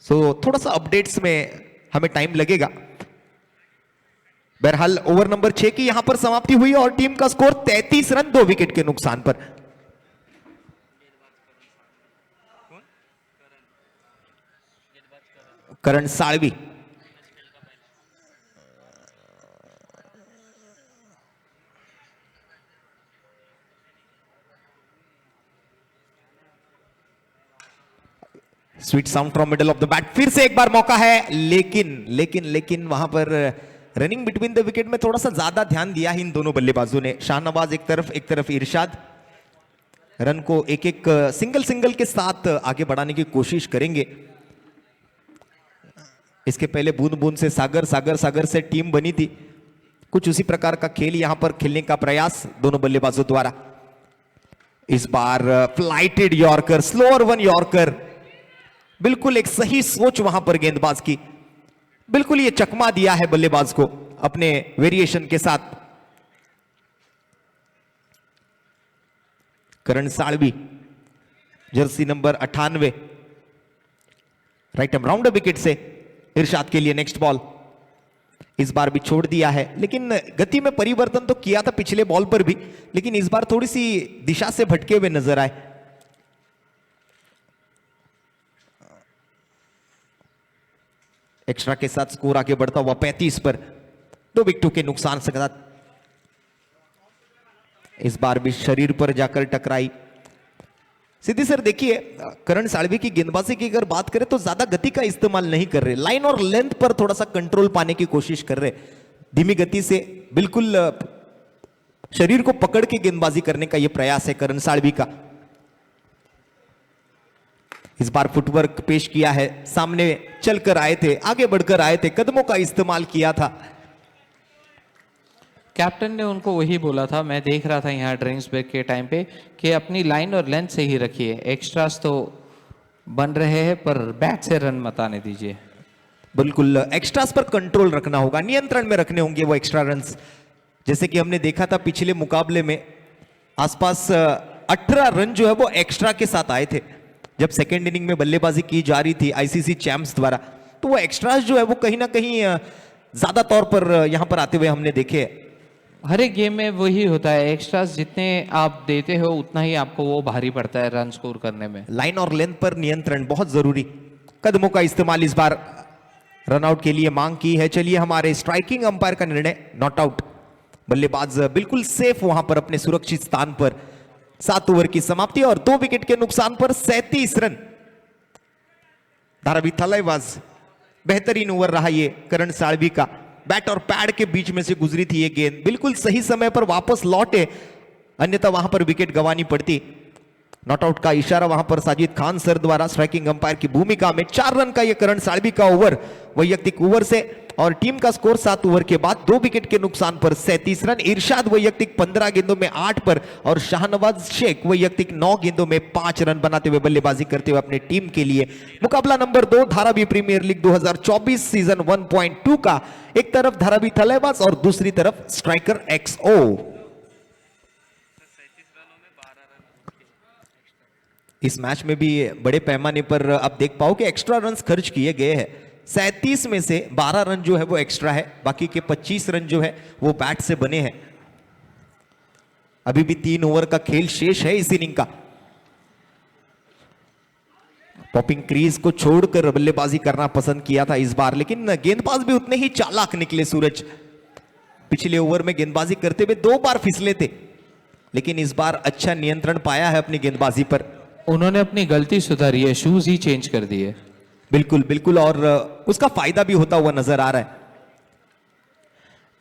सो थोड़ा सा अपडेट्स में हमें टाइम लगेगा। बहरहाल ओवर नंबर 6 की यहां पर समाप्ति हुई और टीम का स्कोर 33 रन 2 विकेट के नुकसान पर। Karan Salvi sweet sound from middle of the bat. फिर से एक बार मौका है, लेकिन वहां पर रनिंग बिटवीन द विकेट में थोड़ा सा ज्यादा ध्यान दिया है इन दोनों बल्लेबाजों ने। शाहनवाज एक तरफ इरशाद। रन को एक सिंगल के साथ आगे बढ़ाने की कोशिश करेंगे। इसके पहले बूंद बूंद से सागर से टीम बनी थी, कुछ उसी प्रकार का खेल यहां पर खेलने का प्रयास दोनों बल्लेबाजों द्वारा। इस बार flighted yorker, slower one yorker, बिल्कुल एक सही सोच वहां पर गेंदबाज की, बिल्कुल ये चकमा दिया है बल्लेबाज को अपने वेरिएशन के साथ। Karan Salvi, jersey number 98, right arm round wicket से इरशाद के लिए नेक्स्ट बॉल। इस बार भी छोड़ दिया है, लेकिन गति में परिवर्तन तो किया था पिछले बॉल पर भी, लेकिन इस बार थोड़ी सी दिशा से भटके हुए नजर आए। एक्स्ट्रा के साथ स्कोर आगे बढ़ता हुआ 35 पर, 2 विकेटों के नुकसान से साथ इस बार भी शरीर पर जाकर टकराई। सिद्धि सर देखिए, करण साळवी की गेंदबाजी की अगर बात करें तो ज्यादा गति का इस्तेमाल नहीं कर रहे, लाइन और लेंथ पर थोड़ा सा कंट्रोल पाने की कोशिश कर रहे, धीमी गति से बिल्कुल शरीर को पकड़ के गेंदबाजी करने का यह प्रयास है करण साळवी का। इस बार फुटवर्क पेश किया है, सामने चलकर आए थे, आगे बढ़कर आए थे, कदमों का इस्तेमाल किया था। कैप्टन ने उनको वही बोला था, मैं देख रहा था यहाँ ड्रिंक्स ब्रेक के टाइम पे, कि अपनी लाइन और लेंथ से ही रखिए, एक्स्ट्रास तो बन रहे हैं पर बैट से रन मत आने दीजिए। बिल्कुल एक्स्ट्रास पर कंट्रोल रखना होगा, नियंत्रण में रखने होंगे वो एक्स्ट्रा रन्स। जैसे कि हमने देखा था पिछले मुकाबले में आसपास 18 रन जो है वो एक्स्ट्रा के साथ आए थे जब सेकेंड इनिंग में बल्लेबाजी की जा रही थी आईसीसी चैंप्स द्वारा, तो वो एक्स्ट्रास जो है वो कहीं ना कहीं ज्यादा तौर पर यहां पर आते हुए हमने देखे। हर एक गेम में वही होता है, एक्स्ट्रास जितने आप देते हो उतना ही आपको वो भारी पड़ता है रन स्कोर करने में। लाइन और लेंथ पर नियंत्रण बहुत जरूरी, कदमों का इस्तेमाल इस बार रनआउट के लिए मांग की है। चलिए हमारे स्ट्राइकिंग अंपायर का निर्णय, नॉट आउट। बल्लेबाज बिल्कुल सेफ वहां पर अपने सुरक्षित स्थान पर। 7 ओवर की समाप्ति और 2 विकेट के नुकसान पर 37 रन। धारावी थलाईवाज, बेहतरीन ओवर रहा ये करण साळवी का, बैट और पैड के बीच में से गुजरी थी ये गेंद, बिल्कुल सही समय पर वापस लौटे, अन्यथा वहां पर विकेट गंवानी पड़ती। नॉट आउट का इशारा वहां पर साजिद खान सर द्वारा स्ट्राइकिंग अंपायर की भूमिका में। 4 रन का ये करण साळवी का ओवर वैयक्तिक ओवर से, और टीम का स्कोर 7 ओवर के बाद 2 विकेट के नुकसान पर 37 रन। इरशाद वैयक्तिक 15 गेंदों में 8 पर और शाहनवाज शेख वैयक्तिक 9 गेंदों में 5 रन बनाते हुए बल्लेबाजी करते हुए अपने टीम के लिए। मुकाबला number 2 Dharavi premier league 2024 season 1.2 का, एक तरफ धारावी थलाईवाज और दूसरी तरफ स्ट्राइकर XO। इस मैच में भी बड़े पैमाने पर आप देख पाओ कि एक्स्ट्रा रन्स खर्च किए गए हैं। 37 में से 12 रन जो है वो एक्स्ट्रा है, बाकी के 25 रन जो है वो बैट से बने हैं। अभी भी 3 ओवर का खेल शेष है इस इनिंग का। पॉपिंग क्रीज को छोड़कर बल्लेबाजी करना पसंद किया था इस बार, लेकिन गेंदबाज भी उतने ही चालाक निकले सूरज। पिछले ओवर में गेंदबाजी करते हुए 2 बार फिसले थे, लेकिन इस बार अच्छा नियंत्रण पाया है अपनी गेंदबाजी पर। उन्होंने अपनी गलती सुधारी है, शूज ही चेंज कर दिए। बिल्कुल बिल्कुल, और उसका फायदा भी होता हुआ नजर आ रहा है।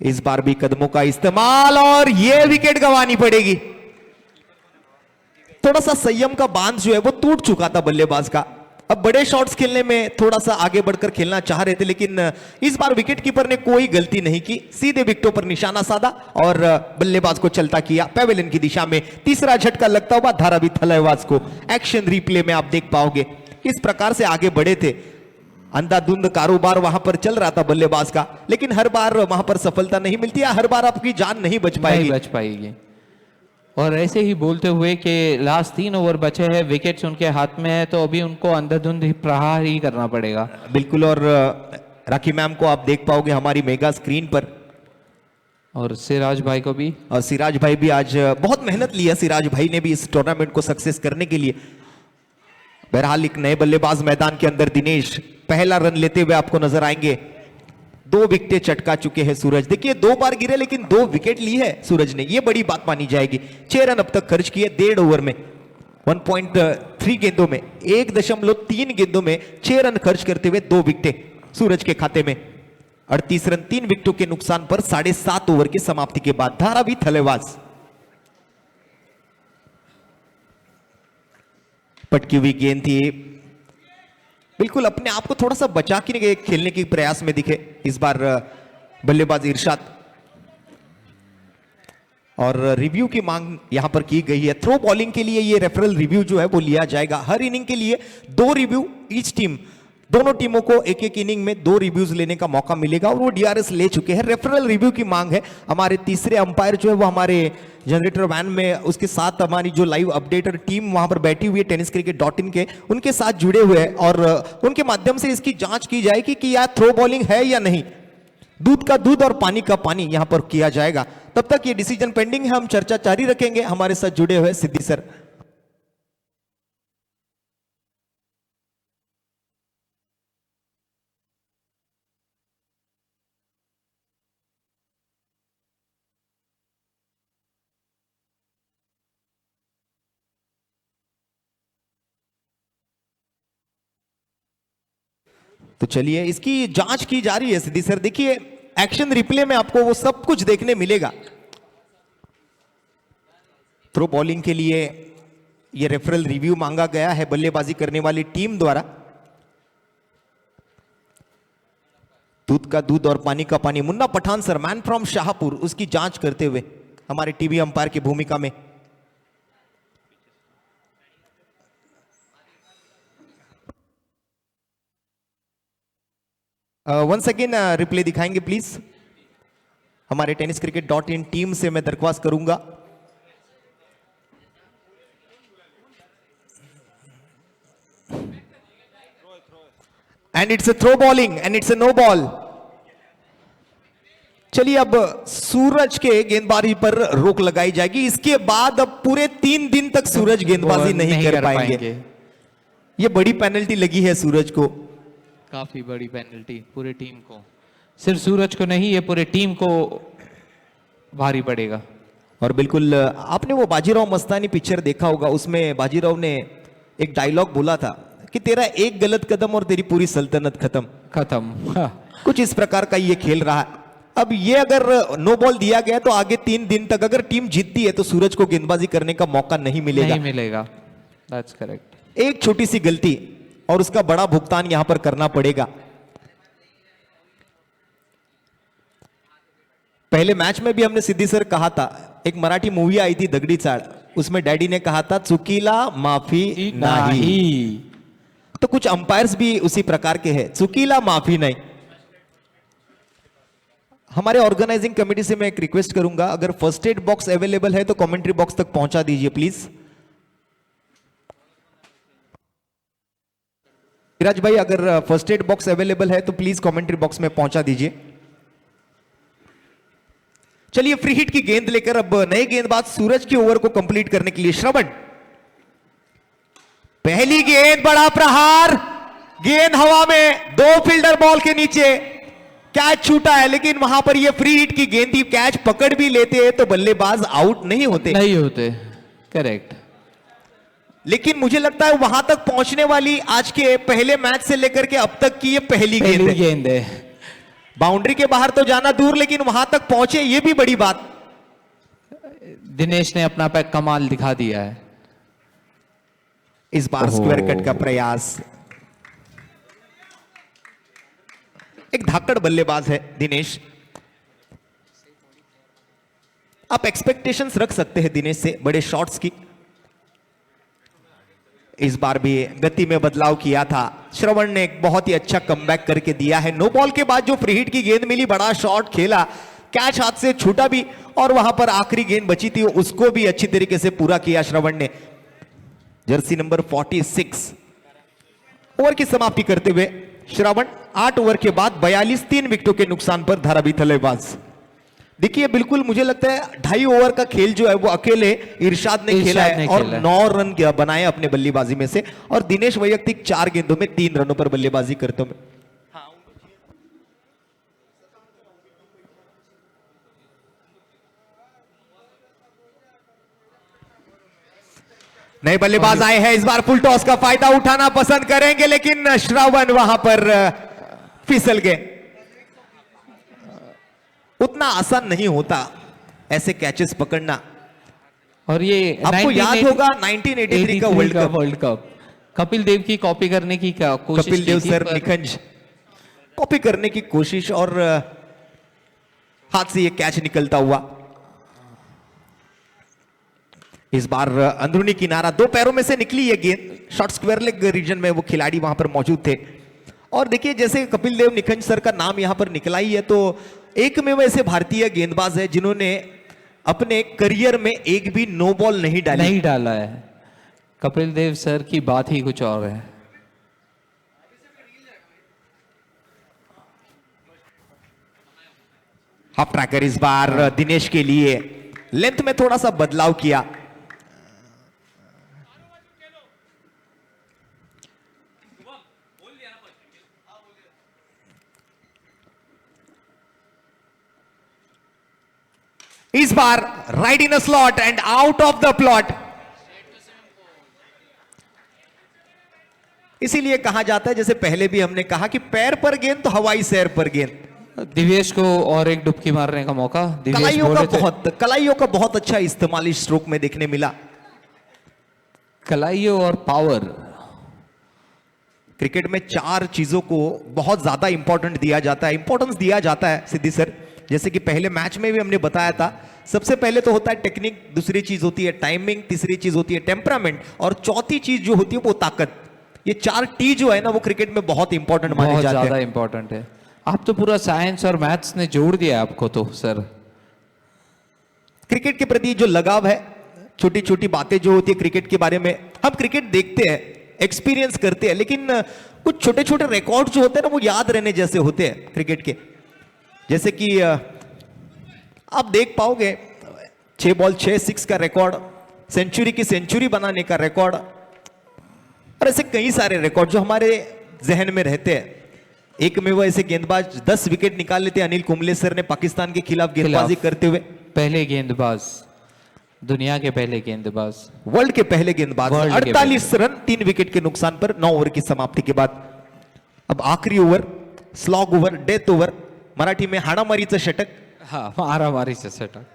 इस बार भी कदमों का इस्तेमाल और ये विकेट गंवानी पड़ेगी। थोड़ा सा संयम का बांध जो है वो टूट चुका था बल्लेबाज का। अब बड़े शॉट्स खेलने में थोड़ा सा आगे बढ़कर खेलना चाह रहे थे, लेकिन इस बार विकेट कीपर ने कोई गलती नहीं की, सीधे विकेटों पर निशाना साधा और बल्लेबाज को चलता किया पेविलियन की दिशा में। तीसरा झटका लगता हुआ धारावी थलाईवाज को। एक्शन रिप्ले में आप देख पाओगे किस प्रकार से आगे बढ़े थे। अंधाधुंध कारोबार वहां पर चल रहा था बल्लेबाज का, लेकिन हर बार वहां पर सफलता नहीं मिलती है, हर बार आपकी जान नहीं बच पाएगी। और ऐसे ही बोलते हुए कि लास्ट 3 ओवर बचे हैं, विकेट्स उनके हाथ में है, तो अभी उनको अंधाधुंध ही प्रहार ही करना पड़ेगा। बिल्कुल, और राखी मैम को आप देख पाओगे हमारी मेगा स्क्रीन पर, और सिराज भाई को भी। और सिराज भाई भी आज बहुत मेहनत लिया सिराज भाई ने भी इस टूर्नामेंट को सक्सेस करने के लिए। बहरहाल एक नए बल्लेबाज मैदान के अंदर दिनेश पहला रन लेते हुए आपको नजर आएंगे। 2 विकेटें चटका चुके हैं सूरज। देखिए 2 बार गिरे लेकिन 2 विकेट ली है सूरज ने, यह बड़ी बात मानी जाएगी। 6 रन अब तक खर्च किए 1.5 ओवर में, 1.3 गेंदों में, 1.3 गेंदों में 6 रन खर्च करते हुए 2 विकेटें सूरज के खाते में। 38 रन 3 विकेटों के नुकसान पर 7.5 ओवर की समाप्ति के बाद। धारावी थलाईवाज पटकी हुई गेंद थी, बिल्कुल अपने आप को थोड़ा सा बचा के खेलने के प्रयास में दिखे इस बार बल्लेबाज इरशाद। और रिव्यू की मांग यहां पर की गई है। थ्रो बॉलिंग के लिए ये रेफरल रिव्यू जो है वो लिया जाएगा। हर इनिंग के लिए 2 रिव्यू ईच टीम, दोनों टीमों को एक एक इनिंग में 2 रिव्यूज लेने का मौका मिलेगा, और वो डीआरएस ले चुके हैं। रेफरल रिव्यू की मांग है। हमारे तीसरे अंपायर जो है वो हमारे जनरेटर वैन में, उसके साथ हमारी जो लाइव अपडेटर टीम वहां पर बैठी हुई है tenniscricket.in के, उनके साथ जुड़े हुए हैं, और उनके माध्यम से इसकी जांच की जाएगी कि यह थ्रो बॉलिंग है या नहीं। दूध का दूध और पानी का पानी यहां पर किया जाएगा। तब तक ये डिसीजन पेंडिंग है, हम चर्चा जारी रखेंगे। हमारे साथ जुड़े हुए सिद्धि सर। तो चलिए इसकी जांच की जा रही है सिद्धि सर। देखिए एक्शन रिप्ले में आपको वो सब कुछ देखने मिलेगा। थ्रो बॉलिंग के लिए ये रेफरल रिव्यू मांगा गया है बल्लेबाजी करने वाली टीम द्वारा। दूध का दूध और पानी का पानी, Munna Pathan sir, man from Shahpur, उसकी जांच करते हुए हमारे टीवी अंपायर की भूमिका में। वंस अगेन रिप्ले दिखाएंगे प्लीज। हमारे tenniscricket.in टीम से मैं दरख्वास्त करूंगा। And it's a throw bowling and it's a no ball. चलिए अब सूरज के गेंदबाजी पर रोक लगाई जाएगी। इसके बाद अब पूरे 3 दिन तक सूरज गेंदबाजी नहीं कर पाएंगे। ये बड़ी पेनल्टी लगी है सूरज को, काफी बड़ी पेनल्टी पूरे टीम को, सिर्फ सूरज को नहीं, ये पूरे टीम को भारी पड़ेगा। और बिल्कुल आपने वो बाजीराव मस्तानी पिक्चर देखा होगा, उसमें बाजीराव ने एक डायलॉग बोला था कि तेरा एक गलत कदम और तेरी पूरी सल्तनत खत्म। हाँ। कुछ इस प्रकार का ये खेल रहा है। अब ये अगर नो बॉल दिया गया तो आगे 3 दिन तक अगर टीम जीतती है तो सूरज को गेंदबाजी करने का मौका नहीं मिलेगा। That's correct. एक छोटी सी गलती और उसका बड़ा भुगतान यहां पर करना पड़ेगा। पहले मैच में भी हमने सिद्धि सर कहा था, एक मराठी मूवी आई थी दगडी चाळ, उसमें डैडी ने कहा था चुकीला माफी नहीं। तो कुछ अंपायर्स भी उसी प्रकार के हैं, चुकीला माफी नहीं। हमारे ऑर्गेनाइजिंग कमेटी से मैं एक रिक्वेस्ट करूंगा, अगर फर्स्ट एड बॉक्स अवेलेबल है तो कमेंट्री बॉक्स तक पहुंचा दीजिए प्लीज। विराज भाई अगर फर्स्ट एड बॉक्स अवेलेबल है तो प्लीज कमेंट्री बॉक्स में पहुंचा दीजिए। चलिए फ्री हिट की गेंद लेकर अब नए गेंदबाज सूरज की ओवर को कंप्लीट करने के लिए श्रवण। पहली गेंद, बड़ा प्रहार, गेंद हवा में, 2 फील्डर बॉल के नीचे, कैच छूटा है, लेकिन वहां पर ये फ्री हिट की गेंद थी, कैच पकड़ भी लेते हैं तो बल्लेबाज आउट नहीं होते। करेक्ट। लेकिन मुझे लगता है वहां तक पहुंचने वाली आज के पहले मैच से लेकर के अब तक की ये पहली गेंद है। बाउंड्री के बाहर तो जाना दूर, लेकिन वहां तक पहुंचे ये भी बड़ी बात। दिनेश ने अपना पैक कमाल दिखा दिया है। इस बार स्क्वायर कट का प्रयास। एक धाकड़ बल्लेबाज है दिनेश, आप एक्सपेक्टेशंस रख सकते हैं दिनेश से बड़े शॉट्स की। इस बार भी गति में बदलाव किया था श्रवण ने, एक बहुत ही अच्छा कमबैक करके दिया है। नो बॉल के बाद जो फ्री हिट की गेंद मिली, बड़ा शॉट खेला, कैच हाथ से छूटा भी और वहां पर आखिरी गेंद बची थी उसको भी अच्छी तरीके से पूरा किया श्रवण ने। Jersey number 46। ओवर की समाप्ति करते हुए श्रवण 8 ओवर के बाद 42 3 विकेटों के नुकसान पर धारावी थलेबाज। देखिए बिल्कुल मुझे लगता है 2.5 ओवर का खेल जो है वो अकेले इरशाद ने खेला है और 9 रन बनाए अपने बल्लेबाजी में से, और दिनेश वैयक्तिक 4 गेंदों में 3 रनों पर बल्लेबाजी करते हुए। नए बल्लेबाज आए हैं, इस बार फुल टॉस का फायदा उठाना पसंद करेंगे, लेकिन श्रावण वहां पर फिसल गए। उतना आसान नहीं होता ऐसे कैचेस पकड़ना। और ये आपको याद होगा 1983 का वर्ल्ड कप, कपिल देव की कॉपी करने की कोशिश, कपिल देव सर निखंज कॉपी करने की कोशिश और हाथ से ये कैच निकलता हुआ। इस बार अंदरूनी किनारा, 2 पैरों में से निकली ये गेंद, शॉर्ट स्क्वायर लेग रीजन में वो खिलाड़ी वहां पर मौजूद थे। और देखिए जैसे कपिल देव निखंज सर का नाम यहां पर निकला ही है, तो एक में वैसे भारतीय गेंदबाज है जिन्होंने अपने करियर में एक भी नो बॉल नहीं डाला है। कपिल देव सर की बात ही कुछ और है। हाफ ट्रैकर इस बार दिनेश के लिए लेंथ में थोड़ा सा बदलाव किया। इस बार right in a slot and out of the plot. इसीलिए कहा जाता है, जैसे पहले भी हमने कहा कि पैर पर गेंद तो हवाई सैर पर गेंद। दिवेश को और एक डुबकी मारने का मौका। दिवेश कलाइयों का बहुत अच्छा इस्तेमाल इस स्ट्रोक में देखने मिला। कलाइयों और पावर। क्रिकेट में 4 चीजों को बहुत ज्यादा इंपॉर्टेंट दिया जाता है, इंपॉर्टेंस दिया जाता है सिद्धि सर। जैसे कि पहले मैच में भी हमने बताया था, सबसे पहले तो होता है टेक्निक, दूसरी चीज होती है टाइमिंग, तीसरी चीज होती है टेम्परामेंट और चौथी चीज जो होती है वो ताकत। ये 4 टी जो है ना वो क्रिकेट में बहुत इंपॉर्टेंट माने जाते हैं। बहुत ज्यादा इंपॉर्टेंट है। आप तो पूरा साइंस और मैथ्स ने जोड़ दिया आपको तो सर। क्रिकेट के प्रति जो लगाव है, छोटी छोटी बातें जो होती है क्रिकेट के बारे में, हम क्रिकेट देखते हैं, एक्सपीरियंस करते हैं, लेकिन कुछ छोटे छोटे रिकॉर्ड जो होते हैं ना वो याद रहने जैसे होते हैं क्रिकेट के। जैसे कि आप देख पाओगे 6 बॉल 6 6 का रिकॉर्ड, सेंचुरी की सेंचुरी बनाने का रिकॉर्ड, और ऐसे कई सारे रिकॉर्ड जो हमारे जहन में रहते हैं। एक में वो ऐसे गेंदबाज 10 विकेट निकाल लेते हैं। अनिल कुंबले सर ने पाकिस्तान के खिलाफ गेंदबाजी करते हुए, पहले गेंदबाज, दुनिया के पहले गेंदबाज, वर्ल्ड के पहले गेंदबाज, 48 रन 3 विकेट के नुकसान पर 9 ओवर की समाप्ति के बाद। अब आखिरी over, slog over, death over, Marathi में हाणामारीचं षटक। हाँ, मारामारीचं षटक।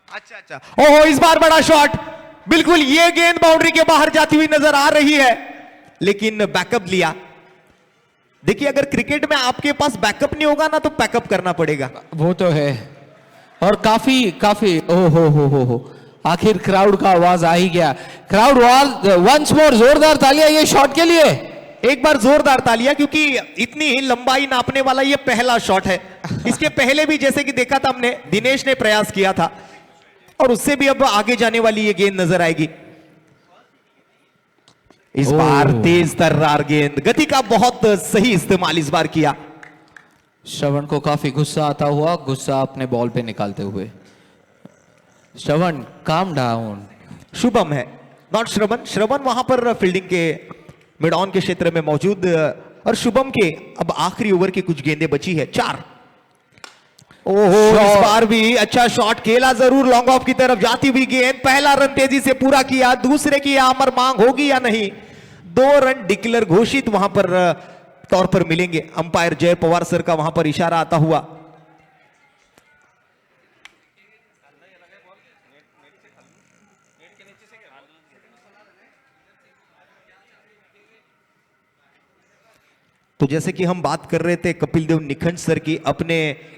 अच्छा अच्छा, ओहो इस बार बड़ा शॉट, बिल्कुल ये गेंद बाउंड्री के बाहर जाती हुई नजर आ रही है, लेकिन बैकअप लिया। देखिए अगर क्रिकेट में आपके पास बैकअप नहीं होगा ना तो पैकअप करना पड़ेगा। वो तो है, और काफी काफी ओ हो आखिर क्राउड का आवाज आ ही गया। क्राउड वंस मोर जोरदार तालियां ये शॉट के लिए। एक बार जोरदार तालियां, क्योंकि इतनी ही लंबाई नापने वाला ये पहला शॉट है। इसके पहले भी जैसे कि देखा था हमने, दिनेश ने प्रयास किया था, और उससे भी अब आगे जाने वाली ये गेंद नजर आएगी। इस बार तेज तर्रार गेंद, गति का बहुत सही इस्तेमाल इस बार किया। श्रवण को काफी गुस्सा आता हुआ, गुस्सा अपने बॉल पे निकालते हुए। श्रवण काम डाउन। शुभम है, नॉट श्रवण। श्रवण वहां पर फील्डिंग के मिड ऑन के क्षेत्र में मौजूद, और शुभम के अब आखिरी ओवर की कुछ गेंदें बची है, 4। ओहो इस बार भी अच्छा शॉट खेला, जरूर लॉन्ग ऑफ की तरफ जाती हुई गेंद। पहला रन तेजी से पूरा किया, दूसरे की अमर मांग होगी या नहीं। 2 रन डिक्लेयर घोषित वहां पर तौर पर मिलेंगे। अंपायर जय पवार सर का वहां पर इशारा आता हुआ। तो जैसे कि हम बात कर रहे थे कपिल देव निखंज सर की, अपने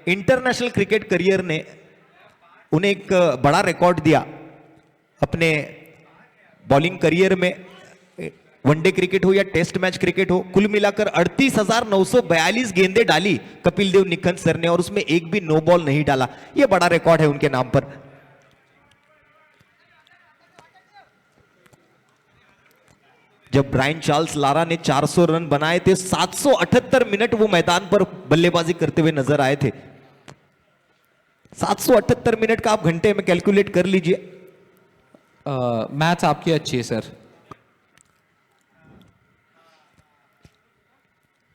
इंटरनेशनल क्रिकेट करियर ने उन्हें एक बड़ा रिकॉर्ड दिया अपने बॉलिंग करियर में। वनडे क्रिकेट हो या टेस्ट मैच क्रिकेट हो, कुल मिलाकर 38,942 गेंदें डाली कपिल देव निखंज सर ने, और उसमें एक भी नो बॉल नहीं डाला। यह बड़ा रिकॉर्ड है उनके नाम पर। जब ब्रायन चार्ल्स लारा ने 400 रन बनाए थे, 778 मिनट वो मैदान पर बल्लेबाजी करते हुए नजर आए थे। 778 मिनट का आप घंटे में कैलकुलेट कर लीजिए। मैथ्स आपकी अच्छी है सर।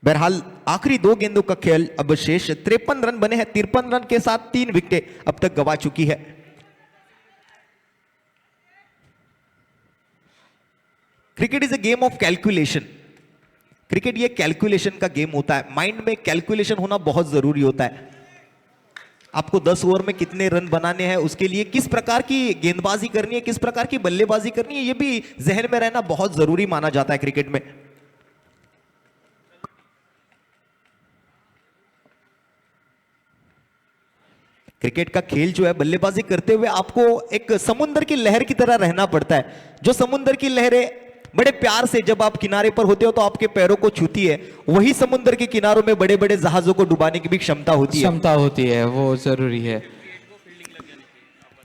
बहरहाल आखिरी 2 गेंदों का खेल अब शेष। 53 रन बने हैं, 53 रन के साथ 3 विकेटें अब तक गवा चुकी है। Cricket is a game of calculation. Cricket ये कैलकुलेशन का गेम होता है, माइंड में कैलकुलेशन होना बहुत जरूरी होता है। आपको 10 ओवर में कितने रन बनाने हैं, उसके लिए किस प्रकार की गेंदबाजी करनी है, किस प्रकार की बल्लेबाजी करनी है, ये भी जहन में रहना बहुत जरूरी माना जाता है क्रिकेट में। क्रिकेट का खेल जो है, बल्लेबाजी करते हुए आपको एक समुद्र की लहर की तरह रहना पड़ता है। जो समुद्र की लहरें बड़े प्यार से जब आप किनारे पर होते हो तो आपके पैरों को छूती है, वही समुद्र के किनारों में बड़े बड़े जहाजों को डुबाने की भी क्षमता होती है। वो जरूरी है।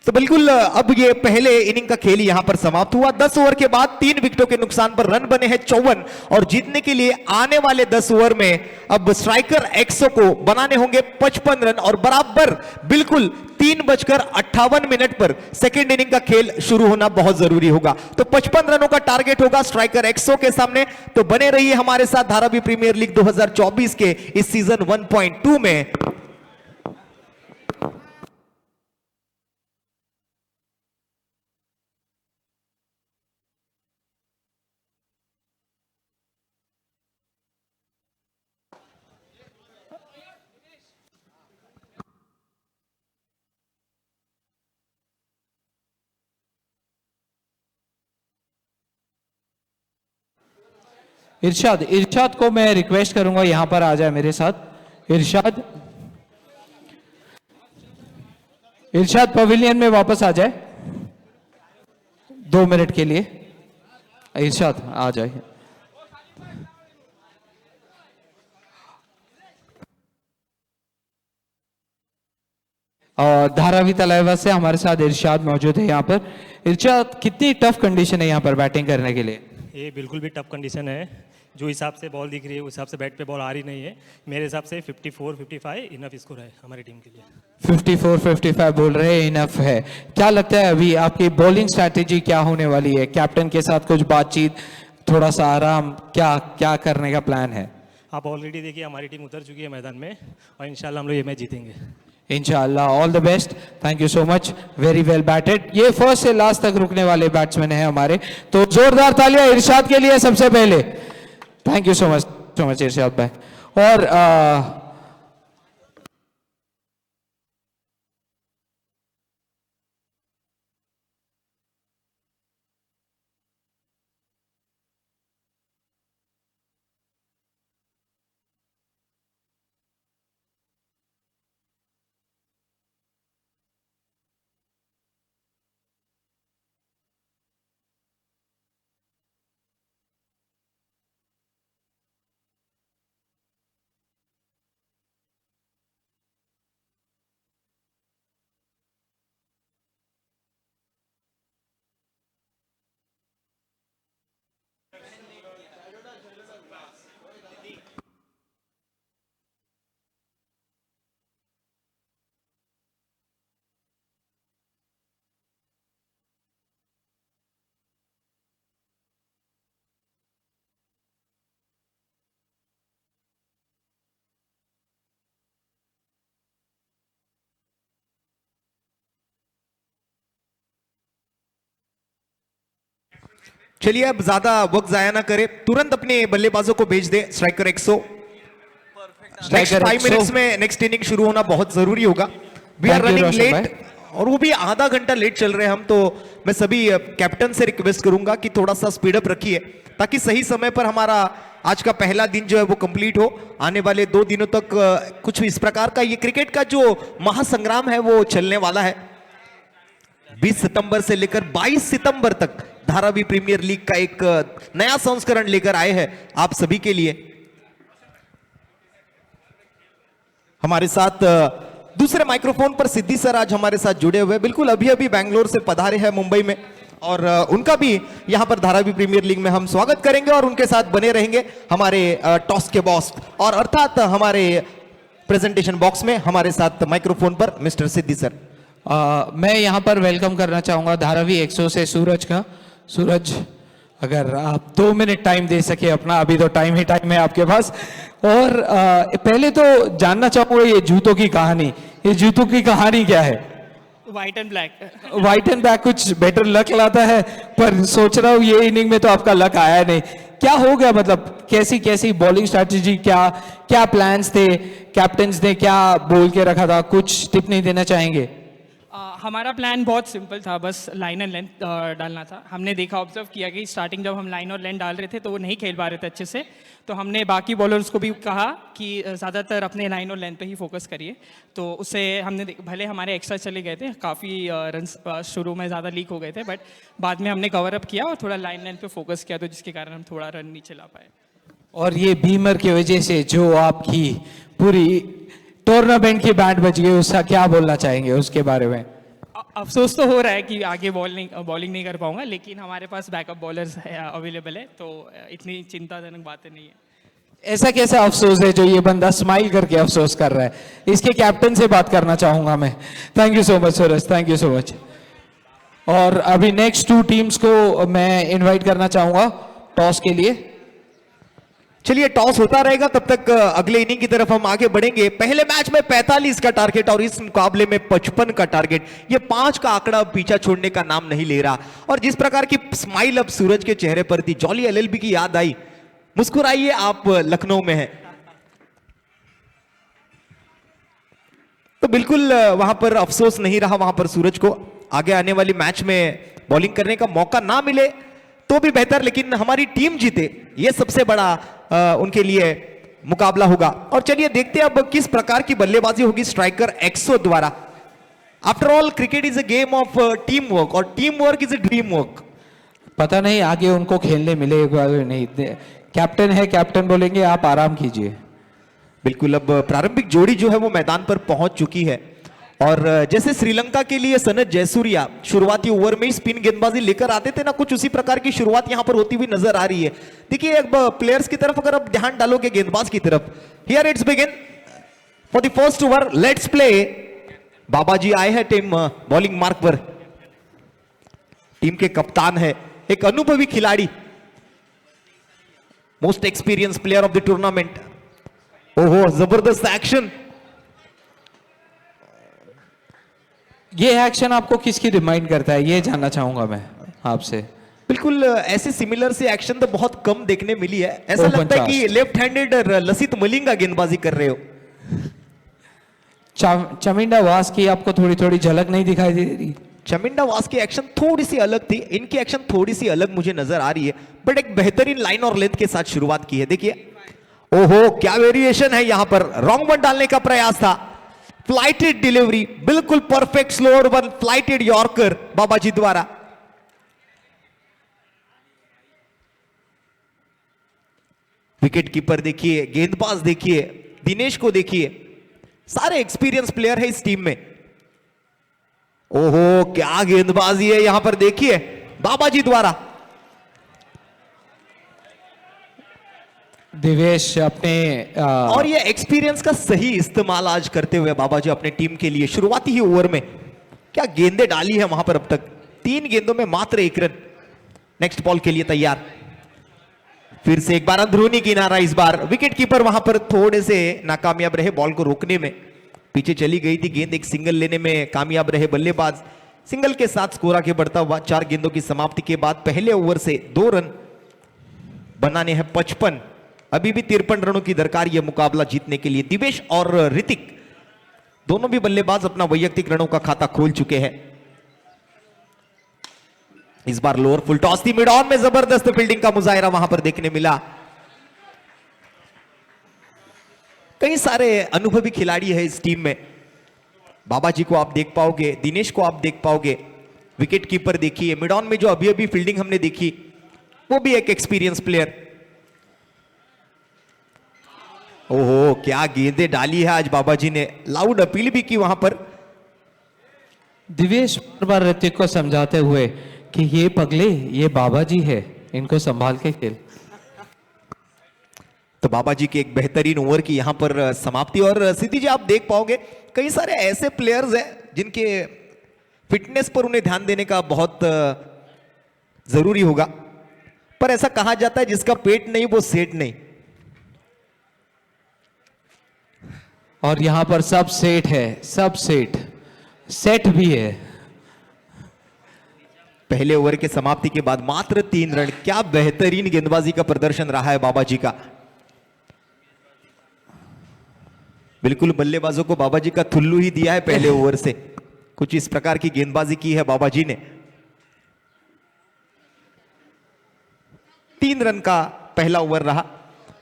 तो बिल्कुल अब ये पहले इनिंग का खेल यहां पर समाप्त हुआ। 10 ओवर के बाद 3 विकेटों के नुकसान पर रन बने हैं 54 और जीतने के लिए आने वाले 10 ओवर में अब स्ट्राइकर एक्सो को बनाने होंगे 55 रन और बराबर बिल्कुल 3:58 पर सेकेंड इनिंग का खेल शुरू होना बहुत जरूरी होगा। तो 55 रनों का टारगेट होगा स्ट्राइकर एक्सो के सामने। तो बने रहिए हमारे साथ धारावी प्रीमियर लीग 2024 के इस सीजन 1.2 में। इरशाद को मैं रिक्वेस्ट करूंगा यहां पर आ जाए मेरे साथ। इरशाद पवेलियन में वापस आ जाए 2 मिनट के लिए। इरशाद आ जाए। और धारावी तलाइवा से हमारे साथ इरशाद मौजूद है यहाँ पर। इरशाद, कितनी टफ कंडीशन है यहाँ पर बैटिंग करने के लिए? ये बिल्कुल भी टफ कंडीशन है। जो हिसाब से बॉल दिख रही है उस हिसाब से बैट पे बॉल आ रही नहीं है। मेरे हिसाब से 54-55 इनफ स्कोर है हमारी टीम के लिए। 54-55 बोल रहे हैं, इनफ है। क्या लगता है अभी आपकी बॉलिंग स्ट्रैटेजी क्या होने वाली है? कैप्टन के साथ कुछ बातचीत, थोड़ा सा आराम, क्या क्या करने का प्लान है? आप ऑलरेडी देखिए हमारी टीम उतर चुकी है मैदान में और इंशाल्लाह हम लोग ये मैच जीतेंगे। इंशाल्लाह, all the best. Thank you so much, very well batted. ये फर्स्ट से लास्ट तक रुकने वाले बैट्समैन हैं हमारे, तो जोरदार तालियां इरशाद के लिए सबसे पहले। थैंक यू सो मच इरशाद भाई। और चलिए अब ज्यादा वक्त जाया ना करें, तुरंत अपने बल्लेबाजों को भेज दे स्ट्राइकर एक्सो। नेक्स्ट 5 मिनट्स में नेक्स्ट इनिंग शुरू होना बहुत जरूरी होगा। वी आर रनिंग लेट और वो भी आधा घंटा लेट चल रहे हैं हम, तो मैं सभी कैप्टन से रिक्वेस्ट करूंगा कि थोड़ा सा स्पीड अप रखिए ताकि सही समय पर हमारा आज का पहला दिन जो है वो कंप्लीट हो। आने वाले 2 दिनों तक कुछ इस प्रकार का ये क्रिकेट का जो महासंग्राम है वो चलने वाला है। 20 सितंबर से लेकर 22 सितंबर तक धारावी प्रीमियर लीग का एक नया संस्करण लेकर आए हैं आप सभी के लिए। हमारे साथ दूसरे माइक्रोफोन पर सिद्धि सर आज हमारे साथ जुड़े हुए, बिल्कुल अभी अभी बैंगलोर से पधारे हैं मुंबई में, और उनका भी यहां पर धारावी प्रीमियर लीग में हम स्वागत करेंगे और उनके साथ बने रहेंगे हमारे टॉस के बॉस, और अर्थात हमारे प्रेजेंटेशन बॉक्स में हमारे साथ माइक्रोफोन पर मिस्टर सिद्धि सर। मैं यहाँ पर वेलकम करना चाहूँगा धारावी एक्सो से सूरज का। सूरज, अगर आप 2 मिनट टाइम दे सके अपना, अभी तो टाइम ही टाइम है आपके पास। और पहले तो जानना चाहूँगा ये जूतों की कहानी, ये जूतों की कहानी क्या है? White and black. White and black कुछ बेटर लक लाता है, पर सोच रहा हूँ ये इनिंग में तो आपका लक आया नहीं। क्या हो गया, मतलब कैसी कैसी बॉलिंग स्ट्रैटेजी, क्या क्या प्लान्स थे, कैप्टन्स ने क्या बोल के रखा था, कुछ टिप्पणी देना चाहेंगे? हमारा प्लान बहुत सिंपल था, बस लाइन एंड लेंथ डालना था। हमने देखा, ऑब्जर्व किया कि स्टार्टिंग जब हम लाइन और लेंथ डाल रहे थे तो वो नहीं खेल पा रहे थे अच्छे से, तो हमने बाकी बॉलर्स को भी कहा कि ज़्यादातर अपने लाइन और लेंथ पे ही फोकस करिए। तो उससे हमने भले हमारे एक्स्ट्रा चले गए थे, काफ़ी रन शुरू में ज़्यादा लीक हो गए थे, बट बाद में हमने कवर अप किया और थोड़ा लाइन लेंथ पे फोकस किया, तो जिसके कारण हम थोड़ा रन नीचे ला पाए। और ये बीमर की वजह से जो आपकी पूरी टूर्नामेंट की बैट बच गई, उसका क्या बोलना चाहेंगे उसके बारे में? अफसोस तो हो रहा है कि आगे बॉलिंग नहीं कर पाऊंगा, लेकिन हमारे पास बैकअप बॉलर्स अवेलेबल है, तो इतनी चिंताजनक बातें नहीं है। ऐसा कैसा अफसोस है जो ये बंदा स्माइल करके अफसोस कर रहा है? इसके कैप्टन से बात करना चाहूंगा मैं। Thank you so much Suraj, thank you so much. और अभी नेक्स्ट 2 टीम्स को मैं इनवाइट करना चाहूंगा टॉस के लिए। चलिए, टॉस होता रहेगा, तब तक अगले इनिंग की तरफ हम आगे बढ़ेंगे। पहले मैच में 45 का टारगेट और इस मुकाबले में 55 का टारगेट। ये 5 का आंकड़ा अब पीछा छोड़ने का नाम नहीं ले रहा। और जिस प्रकार की स्माइल अब सूरज के चेहरे पर थी, जॉली एलएलबी की याद आई। मुस्कुराइए, आप लखनऊ में हैं। तो बिल्कुल वहां पर अफसोस नहीं रहा वहां पर सूरज को। आगे आने वाली मैच में बॉलिंग करने का मौका ना मिले तो भी बेहतर, लेकिन हमारी टीम जीते, ये सबसे बड़ा उनके लिए मुकाबला होगा। और चलिए देखते हैं अब किस प्रकार की बल्लेबाजी होगी स्ट्राइकर एक्सो द्वारा। After all, cricket is a game of team work, और team work is a dream work. पता नहीं आगे उनको खेलने मिलेगा नहीं। कैप्टन है, कैप्टन बोलेंगे आप आराम कीजिए। बिल्कुल, अब प्रारंभिक जोड़ी जो है वो मैदान पर पहुंच चुकी है। और जैसे श्रीलंका के लिए सनत जयसूर्या शुरुआती ओवर में ही स्पिन गेंदबाजी लेकर आते थे ना, कुछ उसी प्रकार की शुरुआत यहां पर होती हुई नजर आ रही है। देखिए, अब प्लेयर्स की तरफ अगर आप ध्यान डालोगे गेंदबाज की तरफ, here it's begin for the first over, let's play. बाबाजी आए हैं टीम बॉलिंग मार्क पर। टीम के कप्तान है एक अनुभवी खिलाड़ी, most experience player of the tournament. ओहो, जबरदस्त एक्शन। ये एक्शन आपको किसकी रिमाइंड करता है, ये जानना चाहूंगा मैं आपसे। बिल्कुल ऐसे सिमिलर से एक्शन तो बहुत कम देखने मिली है। ऐसा लगता है कि लेफ्ट हैंडेड लसित मलिंगा गेंदबाजी कर रहे हो। चमिंडा वास की आपको थोड़ी थोड़ी झलक नहीं दिखाई दे रही? चमिंडा वास की एक्शन थोड़ी सी अलग थी, इनकी एक्शन थोड़ी सी अलग मुझे नजर आ रही है, बट एक बेहतरीन लाइन और लेंथ के साथ शुरुआत की है। देखिए, ओहो क्या वेरिएशन है यहां पर। रॉन्ग वन डालने का प्रयास था, फ्लाइटेड डिलीवरी, बिल्कुल perfect slower one, flighted yorker बाबाजी द्वारा। विकेट कीपर देखिए, गेंदबाज देखिए, दिनेश को देखिए, सारे एक्सपीरियंस प्लेयर है इस टीम में। ओहो क्या गेंदबाजी है यहां पर, देखिए बाबाजी द्वारा। दिवेश अपने और ये एक्सपीरियंस का सही इस्तेमाल आज करते हुए बाबाजी अपने टीम के लिए शुरुआती ही ओवर में क्या गेंदें डाली है वहां पर। अब तक 3 गेंदों में मात्र 1 रन। नेक्स्ट बॉल के लिए तैयार। फिर से एक बार अंदरूनी किनारा, इस बार विकेट कीपर वहां पर थोड़े से नाकामयाब रहे बॉल को रोकने में। पीछे चली गई थी गेंद, एक सिंगल लेने में कामयाब रहे बल्लेबाज। सिंगल के साथ स्कोर आगे बढ़ता हुआ 4 गेंदों की समाप्ति के बाद पहले ओवर से 2 रन बनाने हैं 55। अभी भी 53 रनों की दरकार यह मुकाबला जीतने के लिए। दिवेश और ऋतिक दोनों भी बल्लेबाज अपना वैयक्तिक रनों का खाता खोल चुके हैं। इस बार लोअर फुल टॉस थी, मिड ऑन में जबरदस्त फील्डिंग का मुजाहिरा वहां पर देखने मिला। कई सारे अनुभवी खिलाड़ी है इस टीम में। बाबाजी को आप देख पाओगे, दिनेश को आप देख पाओगे, विकेट कीपर देखिए, मिड ऑन में जो अभी अभी फील्डिंग हमने देखी वो भी एक एक्सपीरियंस प्लेयर। ओहो क्या गेंदें डाली है आज बाबाजी ने, लाउड अपील भी की वहां पर। दिवेश बार ऋतिक को समझाते हुए कि ये पगले, ये बाबाजी है, इनको संभाल के खेल। तो बाबाजी के एक बेहतरीन ओवर की यहां पर समाप्ति। और सिद्धि जी आप देख पाओगे कई सारे ऐसे प्लेयर्स हैं जिनके फिटनेस पर उन्हें ध्यान देने का बहुत जरूरी होगा, पर ऐसा कहा जाता है जिसका पेट नहीं वो सेठ नहीं। और यहां पर सब सेठ है, सब सेठ। सेट भी है। पहले ओवर के समाप्ति के बाद मात्र 3 रन। क्या बेहतरीन गेंदबाजी का प्रदर्शन रहा है बाबाजी का। बिल्कुल बल्लेबाजों को बाबाजी का थुल्लू ही दिया है पहले ओवर से। कुछ इस प्रकार की गेंदबाजी की है बाबाजी ने। 3 रन का पहला ओवर रहा।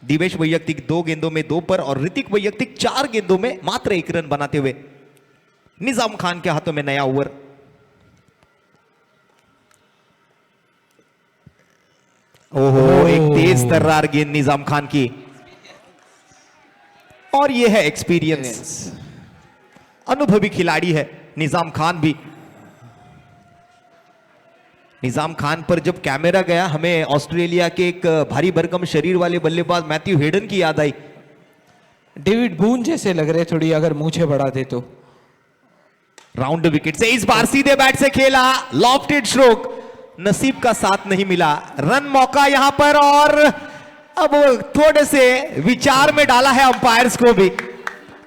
दिवेश वैयक्तिक 2 गेंदों में 2 पर और ऋतिक वैयक्तिक 4 गेंदों में मात्र 1 रन बनाते हुए निजाम खान के हाथों में नया ओवर। ओहो, एक तेज तर्रार गेंद निजाम खान की। और यह है एक्सपीरियंस। अनुभवी खिलाड़ी है निजाम खान भी। निजाम खान पर जब कैमरा गया हमें ऑस्ट्रेलिया के एक भारी भरकम शरीर वाले बल्लेबाज मैथ्यू हेडन की याद आई। डेविड बून जैसे लग रहे थोड़ी, अगर मूछें बढ़ा दे तो। राउंड विकेट से इस बार सीधे बैट से खेला, लॉफ्टेड स्ट्रोक, नसीब का साथ नहीं मिला। रन मौका यहां पर और अब थोड़े से विचार में डाला है अंपायर्स को भी।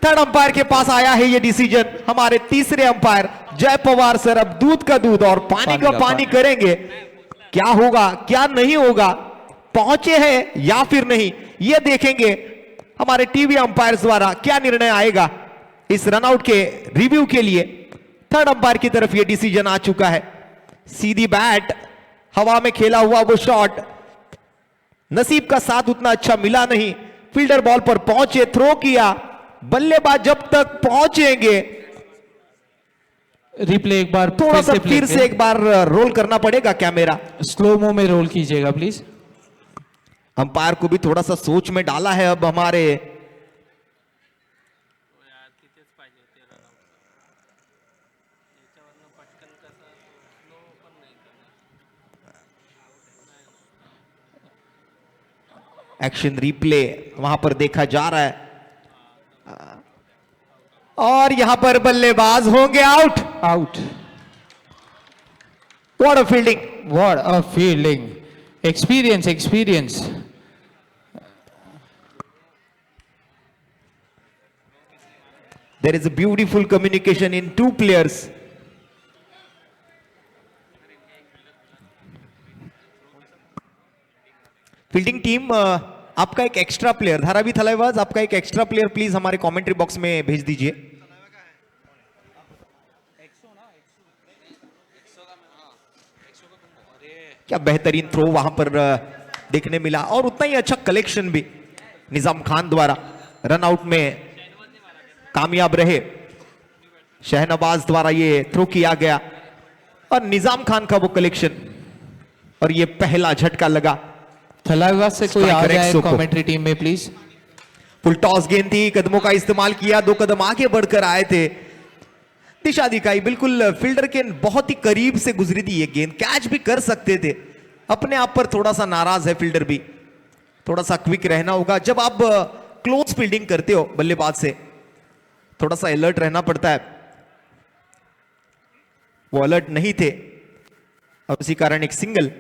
थर्ड अंपायर के पास आया है ये डिसीजन। हमारे तीसरे अंपायर जय पवार सर अब दूध का दूध और पानी का पानी करेंगे। क्या होगा क्या नहीं होगा, पहुंचे हैं या फिर नहीं, यह देखेंगे हमारे टीवी अंपायर्स द्वारा क्या निर्णय आएगा इस रनआउट के रिव्यू के लिए। थर्ड अंपायर की तरफ यह डिसीजन आ चुका है। सीधी बैट, हवा में खेला हुआ वो शॉट, नसीब का साथ उतना अच्छा मिला नहीं। फील्डर बॉल पर पहुंचे, थ्रो किया, बल्लेबाज जब तक पहुंचेंगे रिप्ले एक बार थोड़ा सा फिर से एक बार रोल करना पड़ेगा कैमरा। स्लो मो में रोल कीजिएगा प्लीज। अंपायर को भी थोड़ा सा सोच में डाला है अब हमारे एक्शन रिप्ले वहां पर देखा जा रहा है और यहां पर बल्लेबाज होंगे out. Out. What a fielding, what a fielding, experience experience. there is a beautiful communication in 2 players. Fielding team, आपका एक एक्स्ट्रा प्लेयर धारावी थलाईवाज, आपका एक एक्स्ट्रा प्लेयर प्लीज हमारे कमेंट्री बॉक्स में भेज दीजिए। क्या बेहतरीन थ्रो वहां पर देखने मिला और उतना ही अच्छा कलेक्शन भी निजाम खान द्वारा। रनआउट में कामयाब रहे, शहनवाज द्वारा ये थ्रो किया गया और निजाम खान का वो कलेक्शन और ये पहला झटका लगा। थलाईवाज से कोई आ जाए कमेंट्री टीम में प्लीज। फुल टॉस गेंद थी, कदमों का इस्तेमाल किया, 2 कदम आगे बढ़कर आए थे। दिशा दिखाई, बिल्कुल फील्डर के बहुत ही करीब से गुजरी थी ये गेंद, कैच भी कर सकते थे। अपने आप पर थोड़ा सा नाराज है फील्डर भी, थोड़ा सा क्विक रहना होगा। जब आप क्लोज फील्डिंग करते हो बल्लेबाज से थोड़ा सा अलर्ट रहना पड़ता है, वो अलर्ट नहीं थे और उसी कारण एक सिंगल।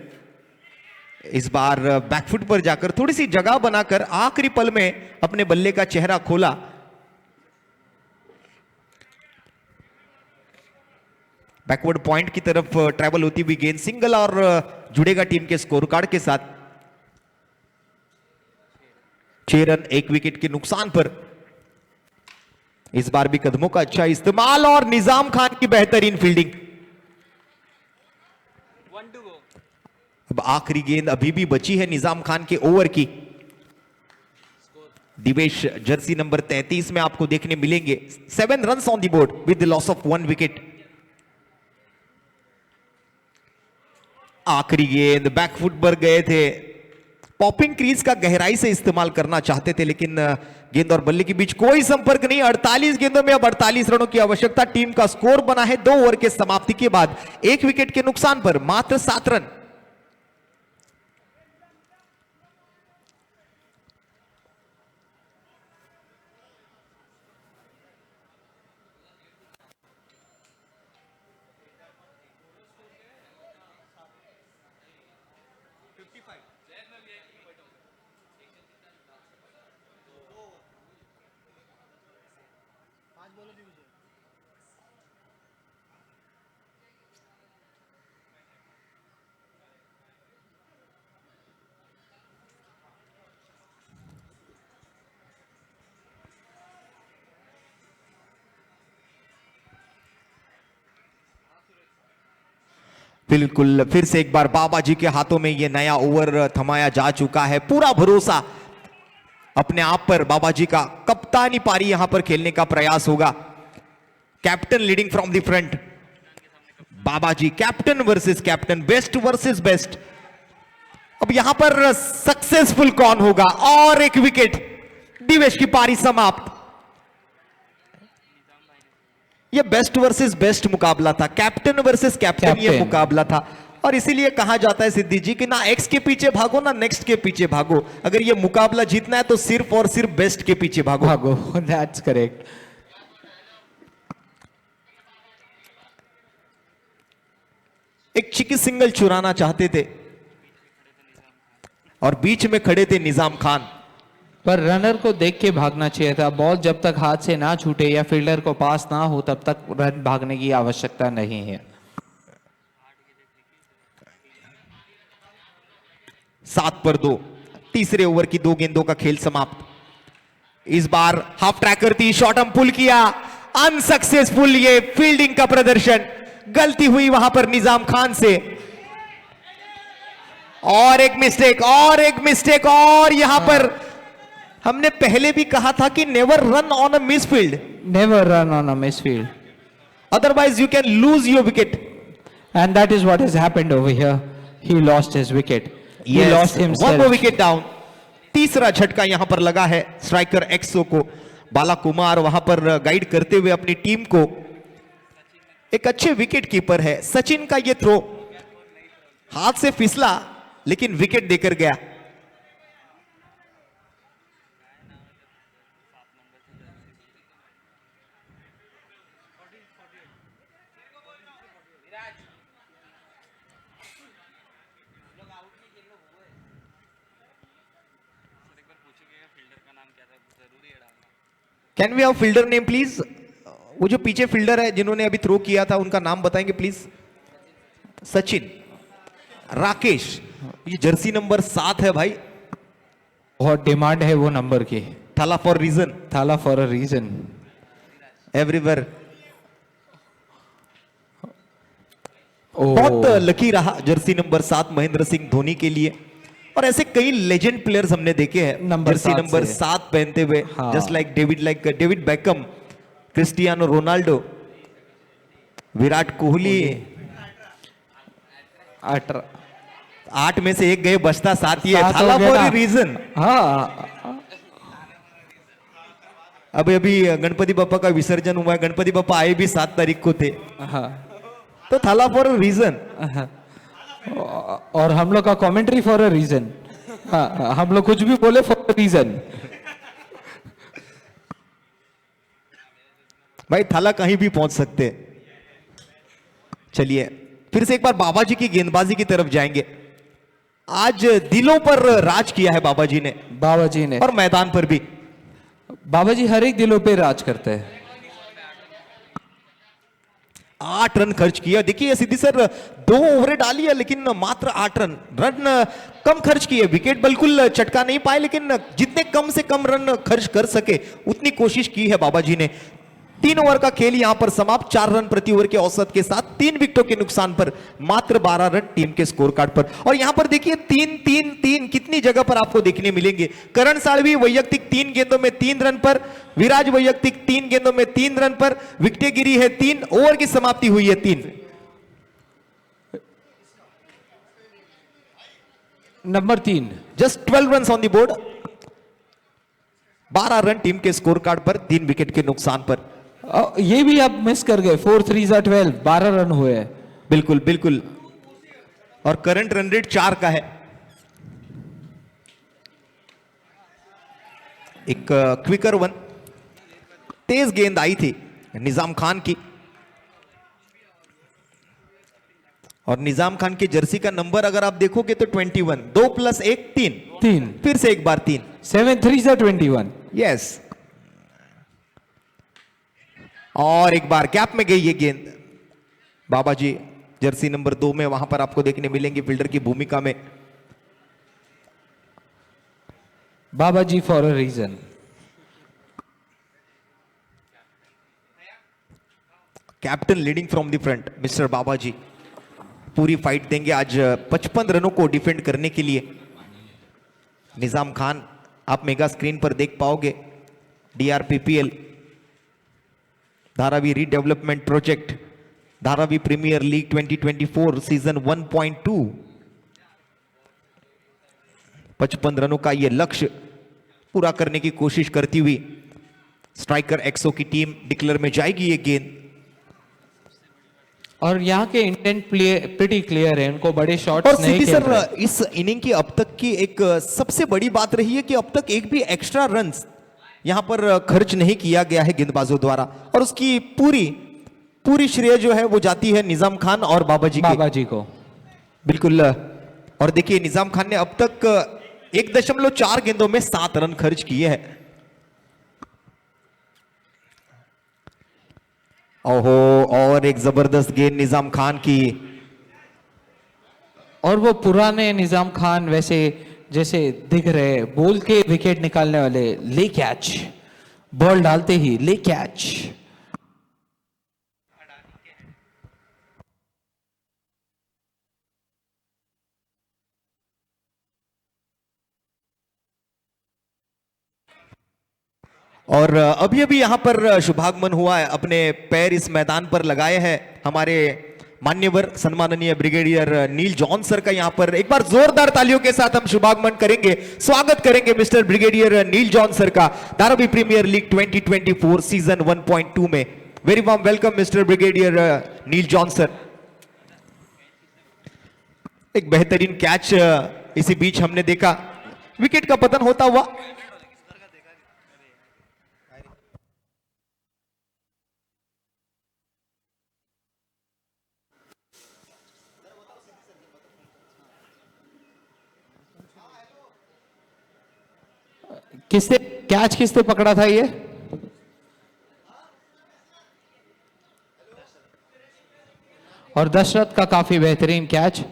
इस बार बैकफुट पर जाकर थोड़ी सी जगह बनाकर आखिरी पल में अपने बल्ले का चेहरा खोला। बैकवर्ड पॉइंट की तरफ ट्रैवल होती हुई गेंद सिंगल और जुड़ेगा टीम के स्कोर कार्ड के साथ। 6 रन 1 विकेट के नुकसान पर इस बार भी कदमों का अच्छा इस्तेमाल और निजाम खान की बेहतरीन फील्डिंग। अब आखिरी गेंद अभी भी बची है निजाम खान के ओवर की। दिवेश जर्सी नंबर 33 में आपको देखने मिलेंगे। 7 runs on the board with the loss of 1 wicket. आखिरी गेंद बैकफुट पर गए थे, पॉपिंग क्रीज का गहराई से इस्तेमाल करना चाहते थे लेकिन गेंद और बल्ले के बीच कोई संपर्क नहीं। 48 गेंदों में अब 48 रनों की आवश्यकता। टीम का स्कोर बना है 2 ओवर के समाप्ति के बाद 1 विकेट के नुकसान पर मात्र 7 रन। बिल्कुल, फिर से एक बार बाबा जी के हाथों में ये नया ओवर थमाया जा चुका है। पूरा भरोसा अपने आप पर बाबा जी का। कप्तानी पारी यहां पर खेलने का प्रयास होगा। Captain leading from the front. Baba ji captain versus captain, best versus best. अब यहां पर सक्सेसफुल कौन होगा? और एक विकेट, दिवेश की पारी समाप्त। ये बेस्ट वर्सेस बेस्ट मुकाबला था, कैप्टन वर्सेस कैप्टन ये कैप्टन। मुकाबला था। और इसीलिए कहा जाता है सिद्धि जी कि ना एक्स के पीछे भागो ना नेक्स्ट के पीछे भागो। अगर ये मुकाबला जीतना है तो सिर्फ और सिर्फ बेस्ट के पीछे भागो। भागो, दैट्स करेक्ट। एक चिकी सिंगल चुराना चाहते थे और बीच में खड़े थे निजाम खान। पर रनर को देख के भागना चाहिए था। बॉल जब तक हाथ से ना छूटे या फील्डर को पास ना हो तब तक रन भागने की आवश्यकता नहीं है। 7 पर 2, तीसरे ओवर की 2 गेंदों का खेल समाप्त। इस बार हाफ ट्रैकर थी, शॉट हम पुल किया, अनसक्सेसफुल। ये फील्डिंग का प्रदर्शन, गलती हुई वहां पर निजाम खान से। और एक मिस्टेक, और एक मिस्टेक, और यहां पर हमने पहले भी कहा था कि never run on a miss field, never run on a miss field, otherwise you can lose your wicket. And that is what has happened over here. He lost his wicket, he lost one himself. Wicket down. तीसरा झटका यहां पर लगा है striker एक्सो को। बाला कुमार वहां पर guide करते हुए अपनी टीम को। एक अच्छे विकेट कीपर है सचिन का। ये थ्रो हाथ से फिसला लेकिन विकेट देकर गया। Can we have fielder name please? वो जो पीछे फील्डर है जिन्होंने अभी थ्रो किया था उनका नाम बताएंगे प्लीज? सचिन, राकेश। ये जर्सी नंबर 7 है भाई। बहुत डिमांड है वो नंबर की। थाला फॉर रीजन, थाला फॉर अ रीजन। एवरीवेयर। बहुत लकी रहा जर्सी नंबर 7 महेंद्र सिंह धोनी के लिए। और ऐसे कई लेजेंड प्लेयर्स हमने देखे हैं नंबर जर्सी 7 नंबर से। 7 पहनते हुए। हाँ। Just like David Beckham, Cristiano Ronaldo, Virat Kohli. 8 में से एक गए, बचता 7 ही है। सात हो थाला गया फॉर ना। ए रीजन। हाँ, अभी गणपति बप्पा का विसर्जन हुआ है। गणपति बप्पा आए भी 7 तारीख को थे, हाँ। तो थाला फॉर ए रीजन। और हम लोग का कमेंट्री फॉर अ रीजन। हाँ, हम लोग कुछ भी बोले फॉर अ रीजन। भाई थाला कहीं भी पहुंच सकते हैं। चलिए फिर से एक बार बाबा जी की गेंदबाजी की तरफ जाएंगे। आज दिलों पर राज किया है बाबा जी ने, बाबा जी ने। और मैदान पर भी। बाबा जी हर एक दिलों पे राज करते हैं। 8 रन खर्च किया। देखिए सिद्धि सर 2 ओवरें डाली है लेकिन मात्र 8 रन कम खर्च किए। विकेट बिल्कुल चटका नहीं पाए लेकिन जितने कम से कम रन खर्च कर सके उतनी कोशिश की है बाबा जी ने। 3 ओवर का खेल यहां पर समाप्त। 4 रन प्रति ओवर के औसत के साथ 3 विकेटों के नुकसान पर मात्र 12 रन टीम के स्कोर कार्ड पर। और यहां पर देखिए 3-3-3 कितनी जगह पर आपको देखने मिलेंगे। करण साळवी वैयक्तिक 3 गेंदों में 3 रन पर, विराज वैयक्तिक 3 गेंदों में 3 रन पर, विकेटें गिरी है 3, ओवर की समाप्ति हुई है 3। Number 3, just 12 run on the board. 12 run team के स्कोर कार्ड पर 3 विकेट के नुकसान पर। ये भी आप मिस कर गए। 4 3 12, 12 रन हुए हैं। बिल्कुल बिल्कुल। और करंट रन रेट 4 का है। एक क्विकर वन, तेज गेंद आई थी निजाम खान की। और निजाम खान की जर्सी का नंबर अगर आप देखोगे तो 21। 2 + 1 3। 3, फिर से एक बार 3। 7 3 21। यस। और एक बार गैप में गई ये गेंद। बाबा जी जर्सी नंबर 2 में वहां पर आपको देखने मिलेंगे फील्डर की भूमिका में। Baba ji for a reason. Captain leading from the front mister Baba ji. पूरी फाइट देंगे आज 55 रनों को डिफेंड करने के लिए। निजाम खान आप मेगा स्क्रीन पर देख पाओगे, DRPPL Dharavi redevelopment project, Dharavi premier league 2024 season 1.2। 55 रनों का यह लक्ष्य पूरा करने की कोशिश करती हुई स्ट्राइकर एक्सो की टीम डिक्लेयर में जाएगी ये गेंद। और यहाँ के इंटेंट प्रीटी क्लियर है, उनको बड़े और शॉट्स नहीं सीधी खेल सर, रहे। इस इनिंग की अब तक की एक सबसे बड़ी बात रही है कि अब तक एक भी एक्स्ट्रा रन्स यहां पर खर्च नहीं किया गया है गेंदबाजों द्वारा, और उसकी पूरी श्रेय जो है वो जाती है निजाम खान और बाबाजी बाबा जी को। बिल्कुल। और देखिए निजाम खान ने अब तक 1.4 गेंदों में 7 रन खर्च किए हैं। ओहो, और एक जबरदस्त गेंद निजाम खान की। और वो पुराने निजाम खान वैसे जैसे दिख रहे, बोल के विकेट निकालने वाले, ले कैच, बॉल डालते ही ले कैच। और अभी अभी यहां पर शुभागमन हुआ है, अपने पैर इस मैदान पर लगाए हैं हमारे मान्यवर सम्माननीय ब्रिगेडियर नील जॉन सर का। यहां पर एक बार जोरदार तालियों के साथ हम शुभागमन करेंगे, स्वागत करेंगे mister brigadier Neil John sir का धारावी प्रीमियर लीग 2024 सीजन 1.2 में। Very warm welcome mister brigadier Neil John sir. एक बेहतरीन कैच इसी बीच हमने देखा, विकेट का पतन होता हुआ। किसने कैच किसने पकड़ा था ये? और दशरथ का काफी बेहतरीन कैच।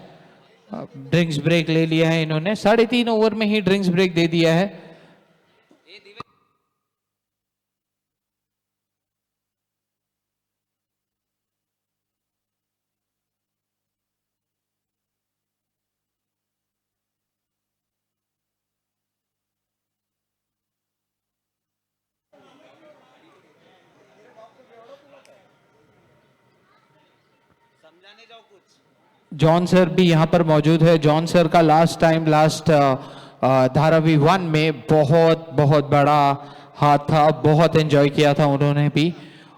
ड्रिंक्स ब्रेक ले लिया है इन्होंने, 3.5 ओवर में ही ड्रिंक्स ब्रेक दे दिया है। जॉन सर भी यहाँ पर मौजूद है। जॉन सर का लास्ट धारावी 1 में बहुत बहुत बड़ा हाथ था, बहुत एंजॉय किया था उन्होंने भी,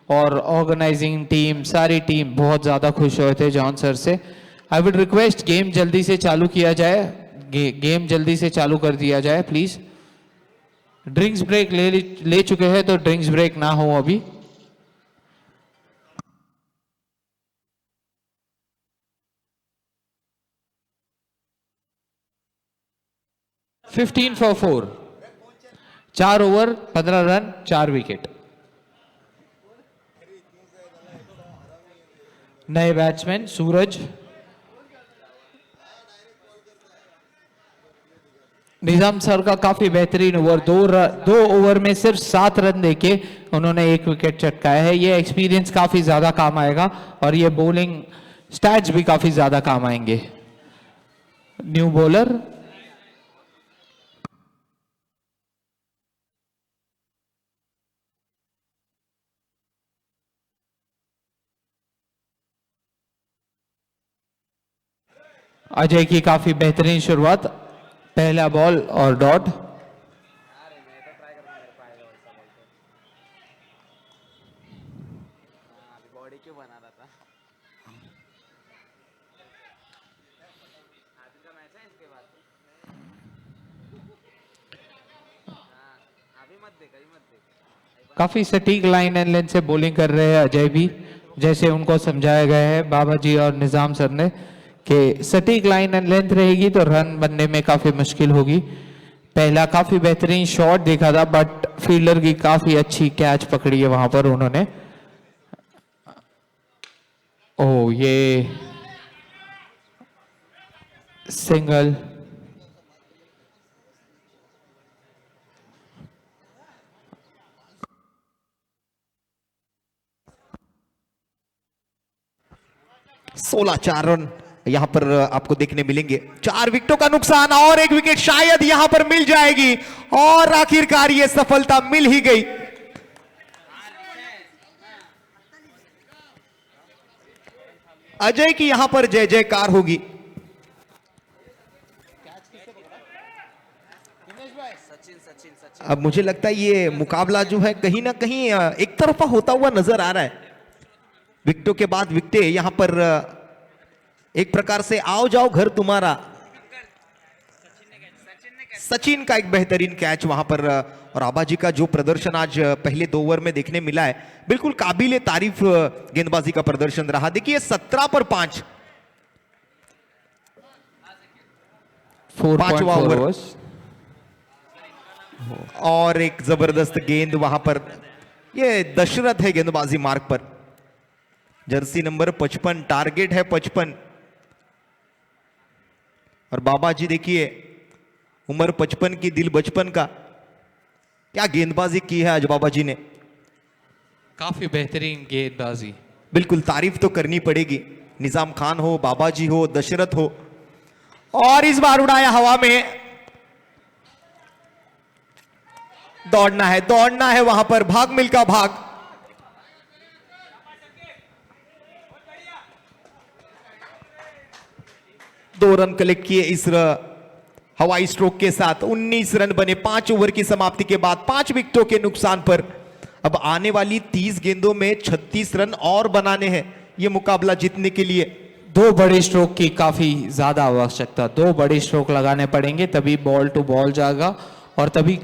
और ऑर्गेनाइजिंग टीम, सारी टीम बहुत ज़्यादा खुश हुए थे जॉन सर से। आई वुड रिक्वेस्ट गेम जल्दी से चालू किया जाए, गेम जल्दी से चालू कर दिया जाए प्लीज़। ड्रिंक्स ब्रेक ले चुके हैं तो ड्रिंक्स ब्रेक ना हो अभी। $15 for 4, 4 ओवर 15 रन 4 विकेट। नए बैट्समैन सूरज। निजाम सर का काफी बेहतरीन ओवर, 2 ओवर में सिर्फ 7 रन देके उन्होंने 1 विकेट चटकाया है। ये एक्सपीरियंस काफी ज्यादा काम आएगा और ये बॉलिंग स्टैट्स भी काफी ज्यादा काम आएंगे। न्यू बॉलर अजय की काफी बेहतरीन शुरुआत, पहला बॉल और डॉट। काफी सटीक लाइन एंड लेंथ से बॉलिंग कर रहे हैं अजय भी, जैसे उनको समझाया गया है बाबा जी और निजाम सर ने कि सटीक लाइन एंड लेंथ रहेगी तो रन बनने में काफी मुश्किल होगी। पहला काफी बेहतरीन शॉट देखा था, बट फील्डर की काफी अच्छी कैच पकड़ी है वहां पर उन्होंने। ओ ये सिंगल। सोलह 4 रन यहां पर आपको देखने मिलेंगे। 4 विकेटों का नुकसान और 1 विकेट शायद यहां पर मिल जाएगी और आखिरकार ये सफलता मिल ही गई। अजय की यहां पर जय जयकार होगी। अब मुझे लगता है ये मुकाबला जो है कहीं ना कहीं एक तरफा होता हुआ नजर आ रहा है। विकेटों के बाद विकेटें यहां पर एक प्रकार से आओ जाओ घर तुम्हारा। सचिन का एक बेहतरीन कैच वहां पर और आबाजी का जो प्रदर्शन आज पहले 2 ओवर में देखने मिला है, बिल्कुल काबिले तारीफ गेंदबाजी का प्रदर्शन रहा। देखिए 17 पर 5, 5वां ओवर और एक जबरदस्त गेंद वहां पर। ये दशरथ है गेंदबाजी मार्ग पर, जर्सी नंबर 55, टारगेट है 55 और बाबा जी देखिए उम्र 55 की दिल बचपन का। क्या गेंदबाजी की है आज बाबा जी ने, काफी बेहतरीन गेंदबाजी। बिल्कुल तारीफ तो करनी पड़ेगी। निजाम खान हो, बाबा जी हो, दशरथ हो और इस बार उड़ाया हवा में। दौड़ना है वहां पर, भाग मिल्खा भाग। दो रन कलेक्ट किए इस हवाई स्ट्रोक के साथ। 19 रन बने 5 ओवर की समाप्ति के बाद 5 विकेटों के नुकसान पर। अब आने वाली 30 गेंदों में 36 रन और बनाने हैं ये मुकाबला जीतने के लिए। 2 बड़े स्ट्रोक की काफी ज्यादा आवश्यकता, 2 बड़े स्ट्रोक लगाने पड़ेंगे तभी बॉल टू बॉल जाएगा और तभी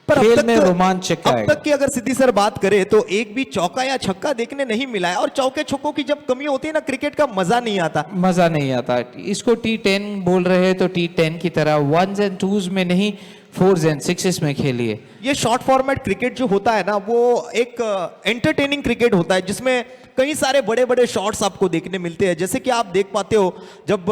पर खेल अब में तक रोमांचक अब आएगा। तक की अगर सिद्धि सर बात करें तो एक भी चौका या छक्का देखने नहीं मिला है और चौके छक्कों की जब कमी होती है ना, क्रिकेट का मजा नहीं आता। मजा नहीं आता। इसको T10 बोल रहे हैं तो T10 की तरह 1s and 2s में नहीं 4s and 6s में खेलिए। ये शॉर्ट फॉर्मेट क्रिकेट जो होता है ना, वो एक एंटरटेनिंग क्रिकेट होता है जिसमें कई सारे बड़े बड़े शॉट्स आपको देखने मिलते हैं। जैसे कि आप देख पाते हो जब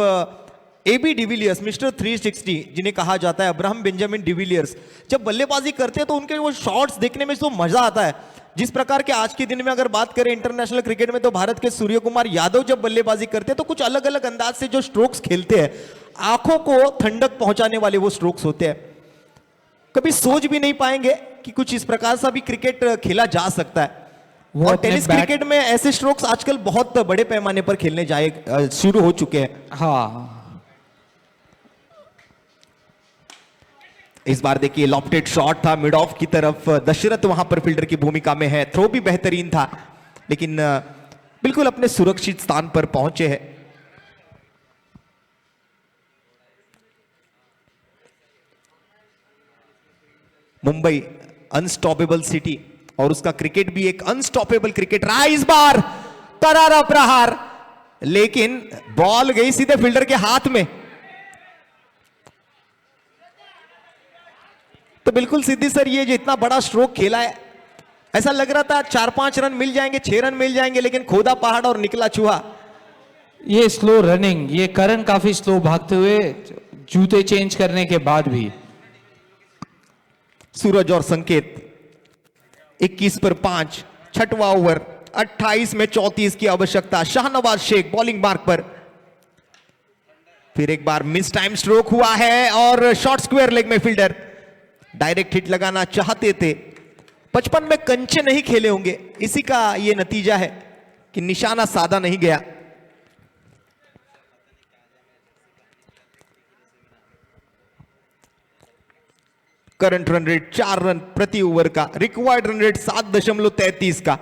AB डिविलियर्स, मिस्टर 360 जिन्हें कहा जाता है, अब्राहम बेंजामिन डिविलियर्स, जब बल्लेबाजी करते हैं तो उनके वो शॉट्स देखने में जो मजा आता है, जिस प्रकार के आज के दिन में अगर बात करें इंटरनेशनल क्रिकेट में तो भारत के सूर्य कुमार यादव जब बल्लेबाजी करते हैं तो कुछ अलग अलग अंदाज से जो स्ट्रोक्स खेलते हैं, आंखों को ठंडक पहुंचाने वाले वो स्ट्रोक्स होते हैं। कभी सोच भी नहीं पाएंगे कि कुछ इस प्रकार से भी क्रिकेट खेला जा सकता है। और टेनिस क्रिकेट में ऐसे स्ट्रोक्स आजकल बहुत बड़े पैमाने पर खेलने जाए शुरू हो चुके हैं। हाँ, इस बार देखिए लॉफ्टेड शॉट था मिड ऑफ की तरफ, दशरथ वहां पर फील्डर की भूमिका में है। थ्रो भी बेहतरीन था लेकिन बिल्कुल अपने सुरक्षित स्थान पर पहुंचे हैं। मुंबई अनस्टॉपेबल सिटी और उसका क्रिकेट भी एक अनस्टॉपेबल क्रिकेट रहा इस बार। करारा प्रहार, लेकिन बॉल गई सीधे फील्डर के हाथ में। तो बिल्कुल सिद्धि सर ये जो इतना बड़ा स्ट्रोक खेला है, ऐसा लग रहा था 4-5 रन मिल जाएंगे, 6 रन मिल जाएंगे, लेकिन खोदा पहाड़ और निकला चूहा। ये स्लो रनिंग, ये करण काफी स्लो भागते हुए जूते चेंज करने के बाद भी। सूरज और संकेत 21 पर 5, 6वां ओवर, 28 में 34 की आवश्यकता। शाहनवाज शेख बॉलिंग मार्क पर। फिर एक बार मिस टाइम स्ट्रोक हुआ है और शॉर्ट स्क्वायर लेग में फील्डर डायरेक्ट हिट लगाना चाहते थे। 55 में कंचे नहीं खेले होंगे, इसी का यह नतीजा है कि निशाना साधा नहीं गया। करंट रन रेट 4 रन प्रति ओवर का, रिक्वायर्ड रन रेट 7.33 का।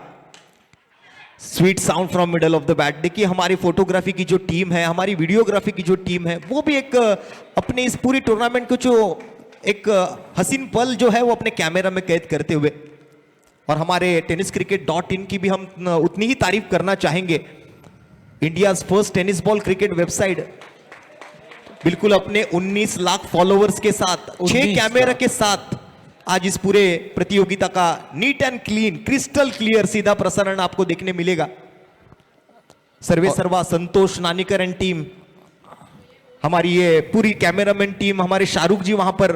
Sweet sound from middle of the bat. देखिए हमारी फोटोग्राफी की जो टीम है, हमारी वीडियोग्राफी की जो टीम है, वो भी एक अपने इस पूरी टूर्नामेंट को जो एक हसीन पल जो है वो अपने कैमरा में कैद करते हुए, और हमारे tenniscricket.in की भी हम उतनी ही तारीफ करना चाहेंगे। India first tennis ball cricket website बिल्कुल अपने 19 लाख फॉलोअर्स के साथ, 6 कैमरा के साथ आज इस पूरे प्रतियोगिता का neat and clean, crystal clear सीधा प्रसारण आपको देखने मिलेगा। सर्वे सर्वा संतोष नानिकर एंड टीम, हमारी ये पूरी कैमरामैन टीम, हमारे शाहरुख जी वहां पर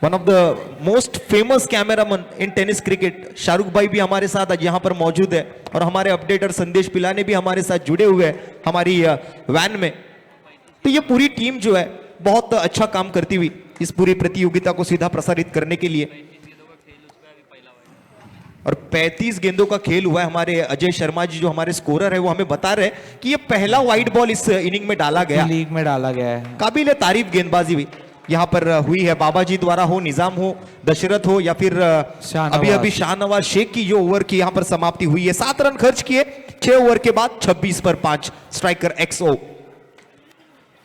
one of the most famous cameraman in tennis cricket Shahrukh भाई भी हमारे साथ आज यहाँ पर मौजूद है और हमारे अपडेटर संदेश पिलाने भी हमारे साथ जुड़े हुए हैं हमारी वैन में। तो ये पूरी टीम जो है बहुत अच्छा काम करती हुई इस पूरी प्रतियोगिता को सीधा प्रसारित करने के लिए। और 35 गेंदों का खेल हुआ है। हमारे अजय शर्मा जी जो हमारे स्कोरर है वो हमें बता रहे हैं कि ये पहला वाइड बॉल इस इनिंग में डाला गया, लीग में डाला गया है। काबिल तारीफ गेंदबाजी हुई यहाँ पर हुई है। बाबा जी द्वारा हो, निजाम हो, दशरथ हो या फिर शाहनवाज। अभी शाहनवाज शेख की जो ओवर की यहाँ पर समाप्ति हुई है। 7 रन खर्च किए 6 ओवर के बाद 26 पर 5 स्ट्राइकर XO।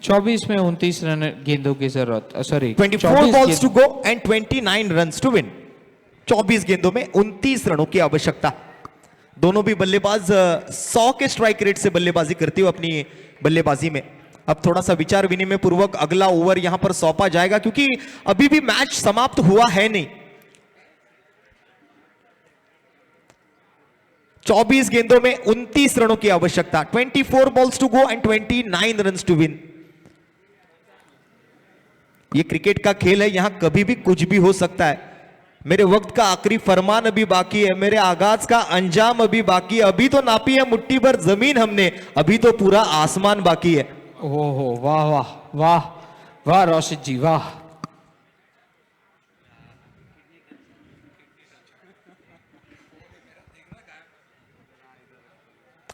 24 में 29 रन गेंदों की जरूरत, sorry 24 balls to go and 29 runs to win. 24 गेंदों में 29 रनों की आवश्यकता। दोनों भी बल्लेबाज 100 के स्ट्राइक रेट से बल्लेबाजी करते हुए अपनी बल्लेबाजी में। अब थोड़ा सा विचार विनिमय पूर्वक अगला ओवर यहां पर सौंपा जाएगा क्योंकि अभी भी मैच समाप्त हुआ है नहीं। 24 गेंदों में 29 रनों की आवश्यकता। 24 balls to go and 29 runs to win. ये क्रिकेट का खेल है, यहां कभी भी कुछ भी हो सकता है। मेरे वक्त का आखिरी फरमान अभी बाकी है, मेरे आगाज का अंजाम अभी बाकी है। अभी तो नापी है मुट्ठी भर जमीन हमने, अभी तो पूरा आसमान बाकी है। ओहो, वाह वाह वाह वाह रोशित जी वाह।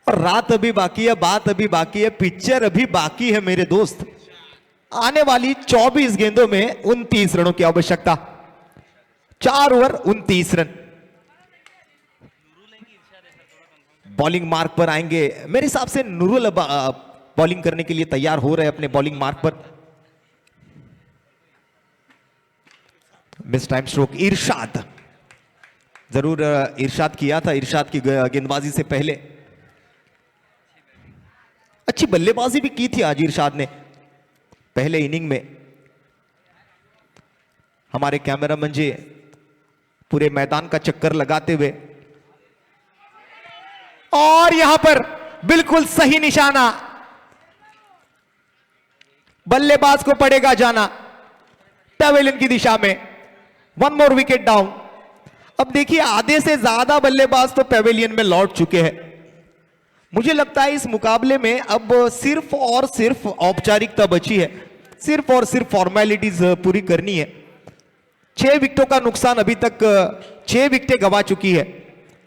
और रात अभी बाकी है, बात अभी बाकी है, पिक्चर अभी बाकी है मेरे दोस्त। आने वाली 24 गेंदों में 29 रनों की आवश्यकता। 4 ओवर 29 रन। बॉलिंग मार्क पर आएंगे, मेरे हिसाब से नूरुल बॉलिंग करने के लिए तैयार हो रहे हैं अपने बॉलिंग मार्क पर। मिस टाइम स्ट्रोक इरशाद, जरूर इरशाद किया था। इरशाद की गेंदबाजी से पहले अच्छी बल्लेबाजी भी की थी आज इरशाद ने पहले इनिंग में। हमारे कैमरामैन जी पूरे मैदान का चक्कर लगाते हुए, और यहां पर बिल्कुल सही निशाना, बल्लेबाज को पड़ेगा जाना पैवेलियन की दिशा में। 1 मोर विकेट डाउन। अब देखिए आधे से ज्यादा बल्लेबाज तो पैवेलियन में लौट चुके हैं। मुझे लगता है इस मुकाबले में अब सिर्फ और सिर्फ औपचारिकता बची है, सिर्फ और सिर्फ फॉर्मेलिटीज पूरी करनी है। 6 विकेटों का नुकसान, अभी तक 6 विकेटें गंवा चुकी है,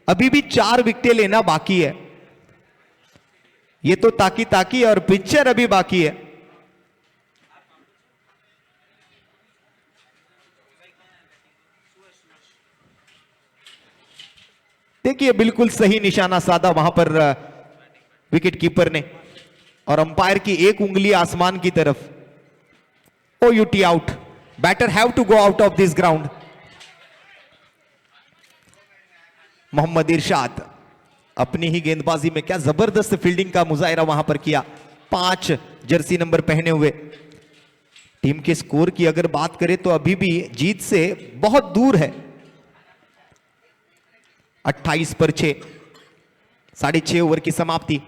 अभी भी 4 विकेटें लेना बाकी है। ये तो ताकी और पिक्चर अभी बाकी है। देखिए बिल्कुल सही निशाना साधा वहां पर विकेट कीपर ने, और अंपायर की एक उंगली आसमान की तरफ। OUT out. Batter have to go out of this ground. Mohammad Irshad अपनी ही गेंदबाजी में क्या जबरदस्त फील्डिंग का मुजाहिरा वहां पर किया। 5 जर्सी नंबर पहने हुए। टीम के स्कोर की अगर बात करें तो अभी भी जीत से बहुत दूर है। 28 पर 6, 6.5 ओवर की समाप्ति।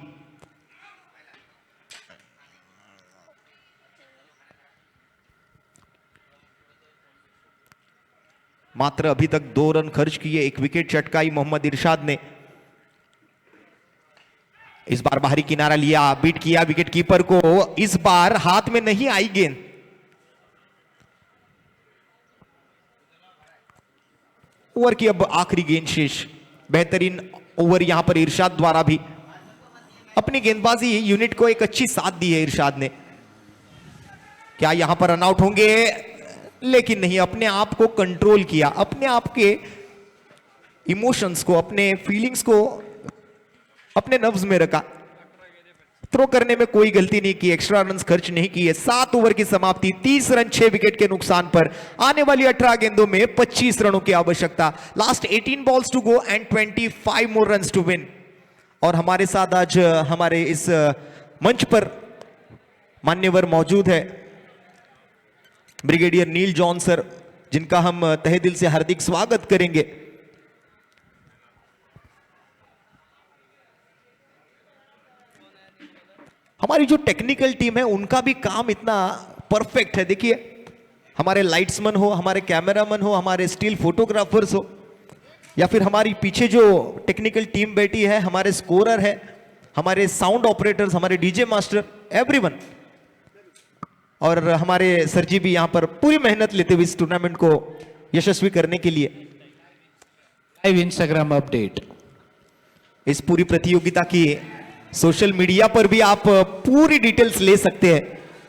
मात्र अभी तक 2 रन खर्च किए, 1 विकेट चटकाई मोहम्मद इरशाद ने। इस बार बाहरी किनारा लिया, बीट किया विकेट कीपर को। इस बार हाथ में नहीं आई गेंद। ओवर की अब आखिरी गेंद शेष। बेहतरीन ओवर यहां पर इरशाद द्वारा भी। अपनी गेंदबाजी यूनिट को एक अच्छी साथ दी है इरशाद ने। क्या यहां पर रन आउट होंगे? लेकिन नहीं, अपने आप को कंट्रोल किया, अपने आप के इमोशंस को, अपने फीलिंग्स को अपने नब्ज में रखा। थ्रो करने में कोई गलती नहीं की, एक्स्ट्रा रन्स खर्च नहीं किए। 7 ओवर की समाप्ति, 30 रन 6 विकेट के नुकसान पर। आने वाली 18 गेंदों में 25 रनों की आवश्यकता। Last 18 balls to go and 25 more runs to win. और हमारे साथ आज हमारे इस मंच पर मान्यवर मौजूद है ब्रिगेडियर नील जॉन सर, जिनका हम तहे दिल से हार्दिक स्वागत करेंगे। हमारी जो टेक्निकल टीम है उनका भी काम इतना परफेक्ट है। देखिए हमारे लाइट्समैन हो, हमारे कैमरामैन हो, हमारे स्टिल फोटोग्राफर्स हो, या फिर हमारी पीछे जो टेक्निकल टीम बैठी है, हमारे स्कोरर है, हमारे साउंड ऑपरेटर्स, हमारे डीजे मास्टर, एवरीवन, और हमारे सर जी भी यहाँ पर पूरी मेहनत लेते हुए इस टूर्नामेंट को यशस्वी करने के लिए। Live Instagram update. इस पूरी प्रतियोगिता की सोशल मीडिया पर भी आप पूरी डिटेल्स ले सकते हैं।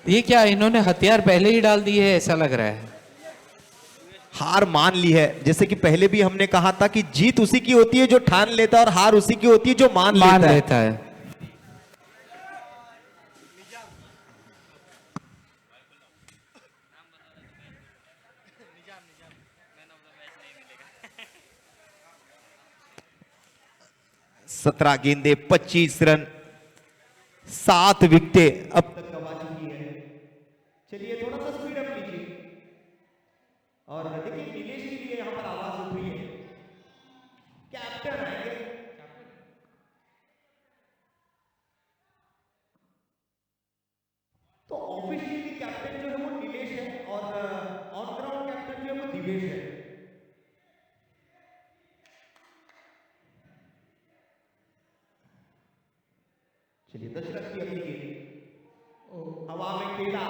ये क्या इन्होंने हथियार पहले ही डाल दिए है, ऐसा लग रहा है। हार मान ली है, जैसे कि पहले भी हमने कहा था कि जीत उसी की होती है जो ठान लेता है और हार उसी की होती है जो मान लेता है। सत्रह गेंदे 25 रन, 7 विकेटें अब तक गंवा चुकी है। चलिए थोड़ा सा स्पीड अप लीजिए और देखिए नीलेश के लिए यहां पर आवाज उठ रही है, कैप्टन आएंगे। तो ऑफिशियली कैप्टन जो है वो नीलेश है और ऑन ग्राउंड कैप्टन जो है वो दिवेश है। चलिए दशरथ की अगली गेंद हवा में खेला,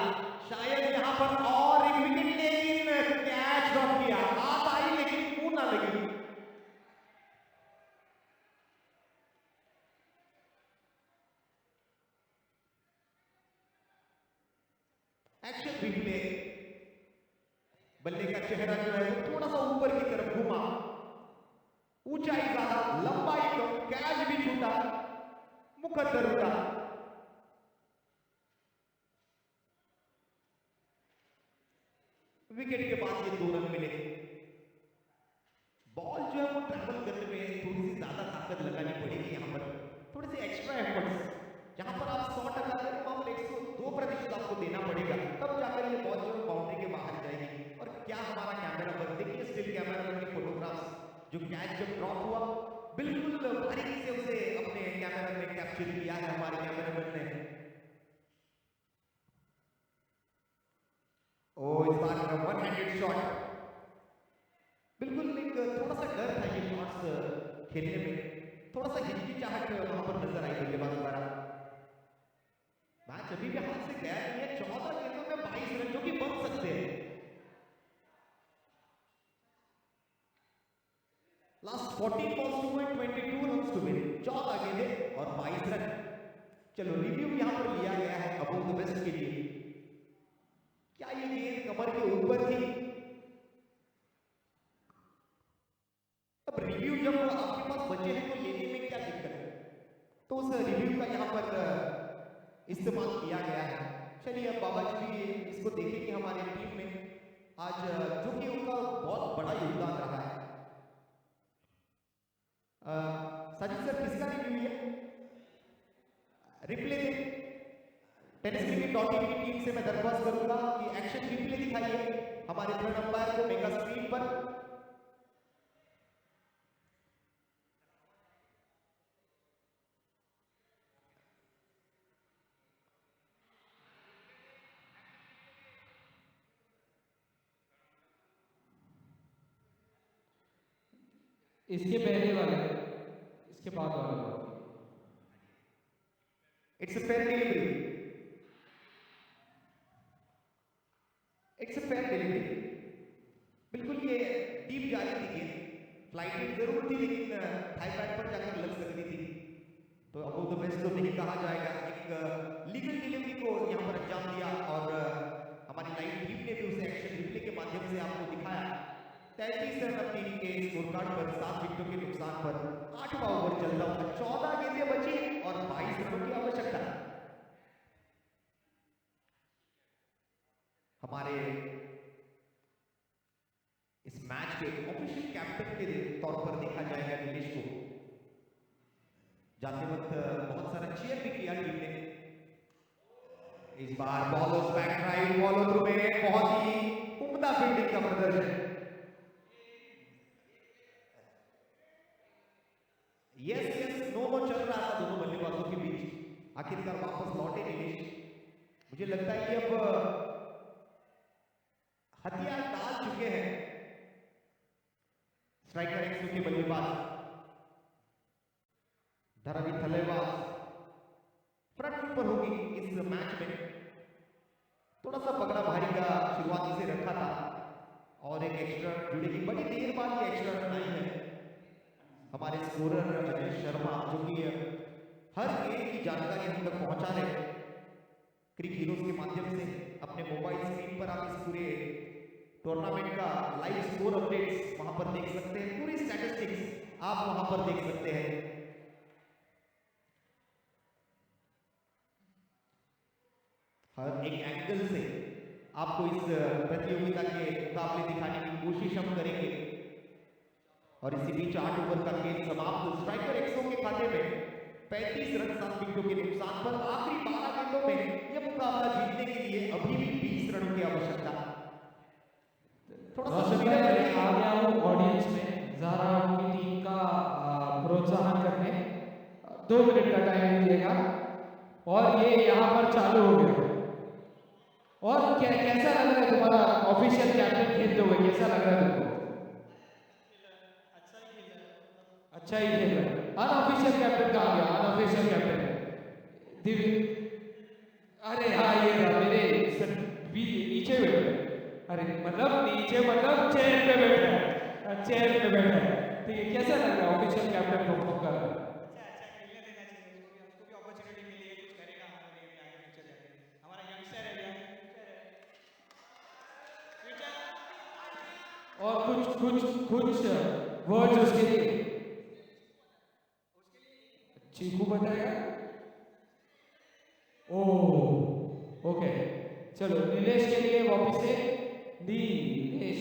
शायद यहां पर और एक विकेट, लेकिन कैच ड्रॉप किया, हाथ आई लेकिन मुंह ना लगी। एक्शन रिप्ले, बल्ले का चेहरा जो है वो थोड़ा सा ऊपर की तरफ घुमा, ऊंचाई ज्यादा, लंबाई कम, कैच भी छूटा, मुकद्दर उठा। विकेट के बाद ये 2 रन मिले। बॉल जो है वो ट्रैवल करने में थोड़ी सी ज्यादा ताकत लगानी पड़ेगी, यहाँ पर थोड़े से एक्स्ट्रा एफर्ट्स। जहां पर आप 100% करें वहां पर 102% आपको देना पड़ेगा, तब जाकर ये बॉल जो है बाउंड्री के बाहर जाएगी। और क्या हमारा कैमरा पर देखिए, स्टिल कैमरा पर फोटोग्राफ्स, जो कैच जब ड्रॉप हुआ बिल्कुल बारीकी से उसे अपने कैमरा में कैप्चर किया है हमारे कैमरामैन ने। ओ इस बार का वन हैंडेड शॉट, बिल्कुल एक थोड़ा सा डर था ये शॉट्स खेलने में, थोड़ा सा हिचकिचाहट वहां पर नजर आई बल्लेबाज द्वारा। मैच अभी भी हाथ से गया नहीं है, 14 गेंदों में 22 रन जो कि बन सकते हैं। Last 14 balls to win, 22 runs to win, 14 गेंदें और 22 रन। चलो रिव्यू यहां पर लिया गया है अबोव द बेस्ट के लिए। क्या ये गेंद कमर के ऊपर थी? अब रिव्यू जब आपके पास बचे हैं तो लेने में क्या दिक्कत है, तो उस रिव्यू का यहाँ पर इस्तेमाल किया गया है। चलिए अब बाबा जी भी इसको देखेंगे हमारी टीम में आज, जो कि उनका बहुत बड़ा योगदान रहा है। साजिद सर किसका रिव्यू है? रिप्ले दे। tenniscricket.in की टीम से मैं दरख्वास्त करूंगा कि एक्शन रिप्ले दिखाइए हमारे थर्ड अंपायर को मेगा स्क्रीन पर। इसके पहले वाला, इसके बाद वाला। It's a fair delivery, it's a fair delivery. बिल्कुल ये डीप जा रही थी गेंद, फ्लाइट जरूर थी लेकिन थाई पैड पर जाकर लग सकती थी, तो अबोव द बेस्ट तो नहीं कहा जाएगा। एक लीगल डिलीवरी को यहाँ पर अंजाम दिया और हमारी लाइव टीम ने भी उसे एक्शन रिप्ले के माध्यम से आपको दिखाया। 33 रन अपनी टीम के स्कोर कार्ड पर 7 विकेटों के नुकसान पर 8वां ओवर चलता हुआ, 14 गेंदें बची और 22 रनों की आवश्यकता। हमारे इस मैच के ऑफिशियल कैप्टन के तौर पर देखा जाएगा नीलेश को। जाते वक्त बहुत सारा चीयर भी किया टीम ने। इस बार bowlers back right bowler through में बहुत ही उम्दा फील्डिंग का प्रदर्शन। यस यस नो नो चल रहा था दोनों बल्लेबाजों के बीच, आखिरकार वापस लौटे नीलेश। मुझे लगता है कि अब हथियार डाल चुके हैं स्ट्राइकर एक्सो के बल्लेबाज धरवी थलेवास। फ्रंट पर होगी इस मैच में। थोड़ा सा पकड़ा भारी का शुरुआती से रखा था और एक एक्स्ट्रा जुड़ेगी। बड़ी देर बाद ये एक्स्ट्रा रन आई है। हमारे स्कोरर अजय शर्मा जो कि हर गेम की जानकारी हम तक पहुंचा रहे हैं क्रिक हीरोज के माध्यम से। अपने मोबाइल स्क्रीन पर आप इस पूरे टूर्नामेंट का लाइव स्कोर अपडेट्स वहां पर देख सकते हैं। पूरी स्टैटिस्टिक्स आप वहां पर देख सकते हैं। हर एक एंगल से आपको इस प्रतियोगिता के मुकाबले दिखाने की कोशिश हम करेंगे। और इसी बीच 8 ओवर का खेल समाप्त। स्ट्राइकर एक्सो के खाते में 35 रन 7 विकेटों के नुकसान पर आखिरी 12 गेंदों में यह मुकाबला जीतने के लिए अभी भी 20 रनों की आवश्यकता। थोड़ा सा रोशन भाई, मैं आ गया हूँ ऑडियंस में ज़रा की टीम का प्रोत्साहन करने। 2 मिनट का टाइम दीजिएगा और ये यहाँ पर चालू हो गया। और कैसा लग रहा है तुम्हारा ऑफिशियल कैप्टन खेलते हुए? कैसा लग रहा है तुमको? अच्छा ही खेल रहा है। अनऑफिशियल कैप्टन कहाँ गया? Unofficial captain Divya. अरे हाँ, ये रहा मेरे नीचे बैठे। अरे मतलब नीचे मतलब चेयर पे बैठे हैं। चेयर पे बैठे हैं। ठीक है, कैसा लग रहा है ऑफिशियल कैप्टन परफॉर्म कर रहा है? और कुछ वर्ड्स उसके लिए चीकू बताएगा। ओह ओके, चलो नीलेश के लिए वापस से नीलेश।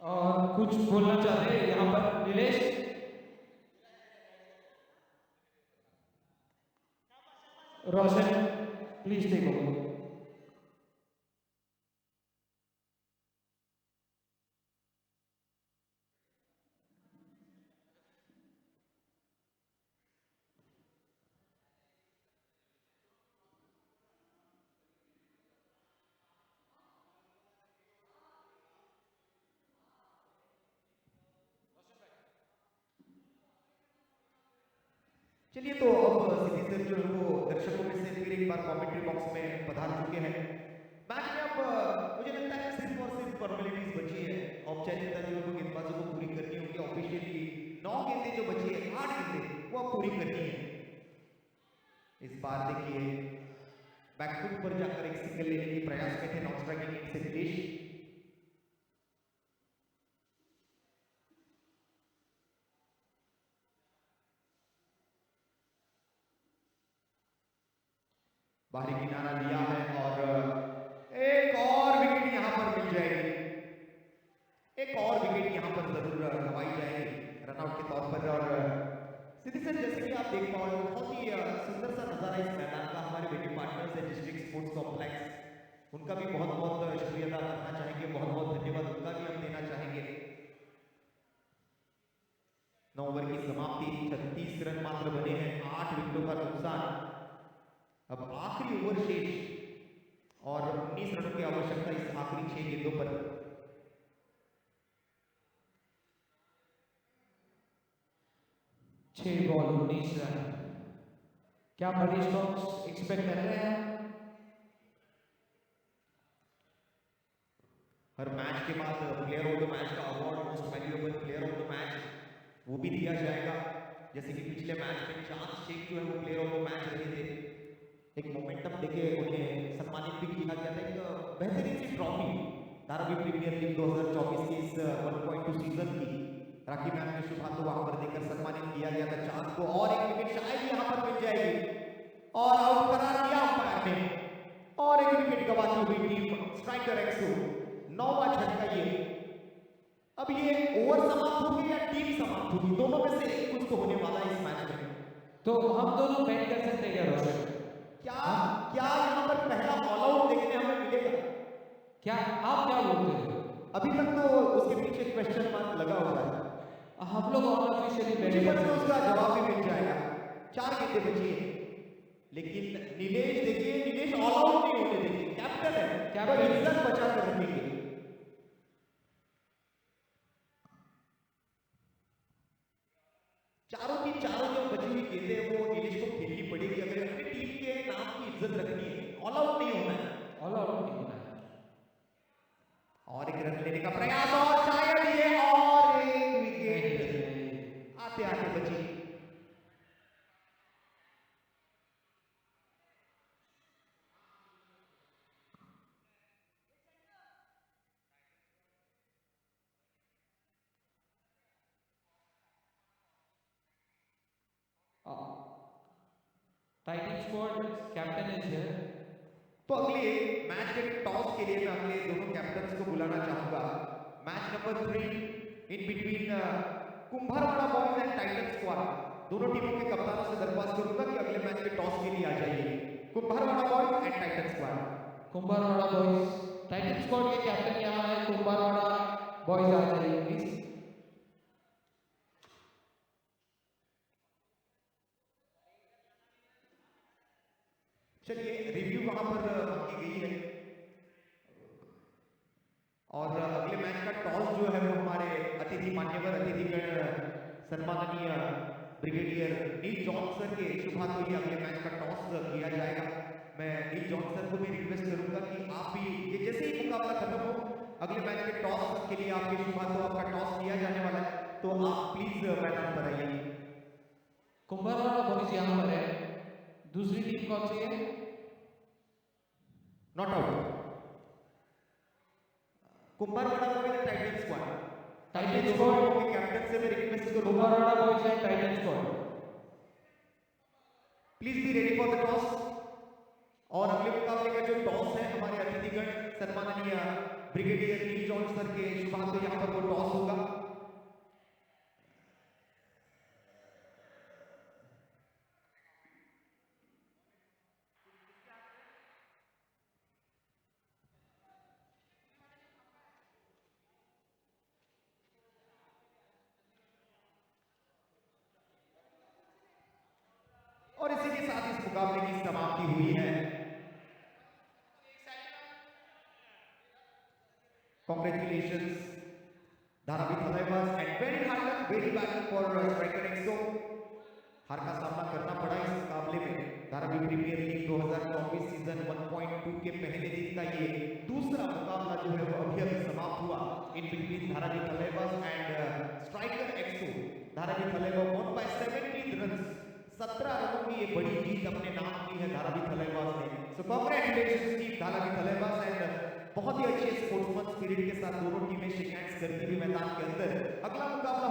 और कुछ बोलना चाहते हैं यहाँ पर नीलेश? रोशन प्लीज टेक ओवर। चलिए, तो अब सिद्धि सर जो है वो दर्शकों में से फिर एक बार कमेंट्री बॉक्स में पधार चुके हैं। मैच में अब मुझे लगता है सिर्फ और सिर्फ फॉर्मेलिटीज बची है। औपचारिकता जो है वो गेंदबाजों को पूरी करनी होगी। ऑफिशियली 9 गेंदें जो बची है, 8 गेंदें वो अब पूरी करनी है। इस बार देखिए बैकफुट पर जाकर एक सिंगल लेने की प्रयास में थे नॉन स्ट्राइकिंग से निलेश। बाहरी किनारा लिया है और एक और विकेट यहां पर मिल जाएगी। एक और विकेट यहां पर जरूर गंवाई जाएगी रनआउट के तौर पर। और सिद्धि सर, जैसे कि आप देख पाओ, बहुत ही सुंदर सा नजारा इस मैदान का। हमारे बेटिंग पार्टनर्स है डिस्ट्रिक्ट स्पोर्ट्स कॉम्प्लेक्स, उनका भी बहुत बहुत शुक्रिया अदा करना चाहेंगे। बहुत बहुत धन्यवाद उनका भी हम देना चाहेंगे। 9 ओवर की समाप्ति, 36 रन मात्र बने हैं, 8 विकेटों का नुकसान। अब आखिरी ओवर शेष और 19 रनों की आवश्यकता इस आखिरी 6 गेंदों पर। छह बॉल 19 रन। क्या बड़ी स्ट्रोक्स एक्सपेक्ट कर रहे हैं? हर मैच के बाद प्लेयर ऑफ द मैच का award, most valuable player of the match, वो भी दिया जाएगा। जैसे कि पिछले मैच में चांद शेख जो है वो प्लेयर ऑफ द मैच रहे थे। एक मोमेंटम देके उन्हें सम्मानित भी किया गया था। एक बेहतरीन सी ट्रॉफी धारावी प्रीमियर लीग 2024 की इस 1.2 सीजन की राखी मैम ने शुभ हाथों वहां पर देकर सम्मानित किया गया था चांद को। और एक विकेट शायद यहां पर मिल जाएगी और आउट करार दिया अंपायर ने। और एक विकेट गंवाती हुई टीम स्ट्राइकर एक्सो। 9वां झटका ये। अब ये ओवर समाप्त होगी या टीम समाप्त होगी, दोनों में से एक कुछ तो होने वाला है इस मैच में। तो हम दोनों बैट कर सकते हैं क्या रोशन? क्या यहाँ पर पहला ऑल आउट देखने हमें मिलेगा? क्या आप क्या बोलते हैं? अभी तक तो उसके पीछे क्वेश्चन मार्क लगा हुआ है। हम लोग ऑफिशियली मुझे बैट पता है उसका जवाब भी मिल जाएगा। 4 गेंदें बची हैं, लेकिन नीलेश देखिए, नीलेश ऑल आउट नहीं होने देंगे, कैप्टन है, कैप्टन इज्जत बचा कर रखेंगे। चारों की चारों जो बची हुई गेंदें हैं वो नीलेश को खेलनी पड़ेगी अगर अपनी टीम के नाम की इज्जत रखनी है। ऑल आउट नहीं होना है, ऑल आउट नहीं होना है। और एक रन लेने का प्रयास और शायद ये और एक विकेट आते आते बची। Titan squad captain is here. तो अगले मैच के टॉस के लिए मैं अगले दोनों कैप्टन्स को बुलाना चाहूंगा। Match number 3 in between Kumbharwada boys and Titan squad. दोनों टीमों के कप्तानों से दरख्वास्त करूंगा कि अगले मैच के टॉस के लिए आ जाइए। Kumbharwada boys and Titan squad. Kumbharwada boys, Titan squad के कैप्टन यहाँ है, कुंभारवाड़ा बॉयज आ जाइए प्लीज। चलिए रिव्यू वहां पर की गई है और अगले मैच का टॉस जो है वो हमारे अतिथि मान्यवर अतिथिगण सम्माननीय ब्रिगेडियर नील जॉनसन के शुभारंभ ही अगले मैच का टॉस किया जाएगा। मैं नील जॉनसन को भी रिक्वेस्ट करूंगा कि आप भी ये जैसे ही मुकाबला खत्म हो अगले मैच के टॉस के लिए आपके शुभारंभ आपका टॉस किया जाने वाला है, तो आप प्लीज मैदान पर आइए। कुंभारवाड़ा बॉयज यहाँ पर है। दूसरी टीम कौन सी है? Not out. Kumbharwada boys Titan squad. Titan squad के कैप्टन से मैं रिक्वेस्ट करूंगा Kumbharwada boys and Titan squad, please be ready for the toss. और अगले मुकाबले का जो टॉस है हमारे अतिथिगण सम्माननीय ब्रिगेडियर नील जॉनसन के शुभारंभ यहाँ पर वो टॉस होगा। और इसी के साथ इस मुकाबले की समाप्ति हुई है। Congratulations, Dharavi Thalaivas and very bad for striker Exo. हार का सामना करना पड़ा इस मुकाबले में। धारावी प्रीमियर लीग 2024 सीजन 1.2 के पहले दिन का ये दूसरा मुकाबला जो है वो अभी समाप्त हुआ in between Dharavi Thalaivas and striker Exo. Dharavi Thalaivas won by 17 runs, 17 रनों की ये बड़ी जीत अपने नाम की है धारावी थलेवास ने। So congratulations team Dharavi Thalaivas and बहुत ही अच्छे स्पोर्ट्समैन स्पिरिट के साथ दोनों टीमें शेक हैंड्स करती हुई मैदान के अंदर अगला मुकाबला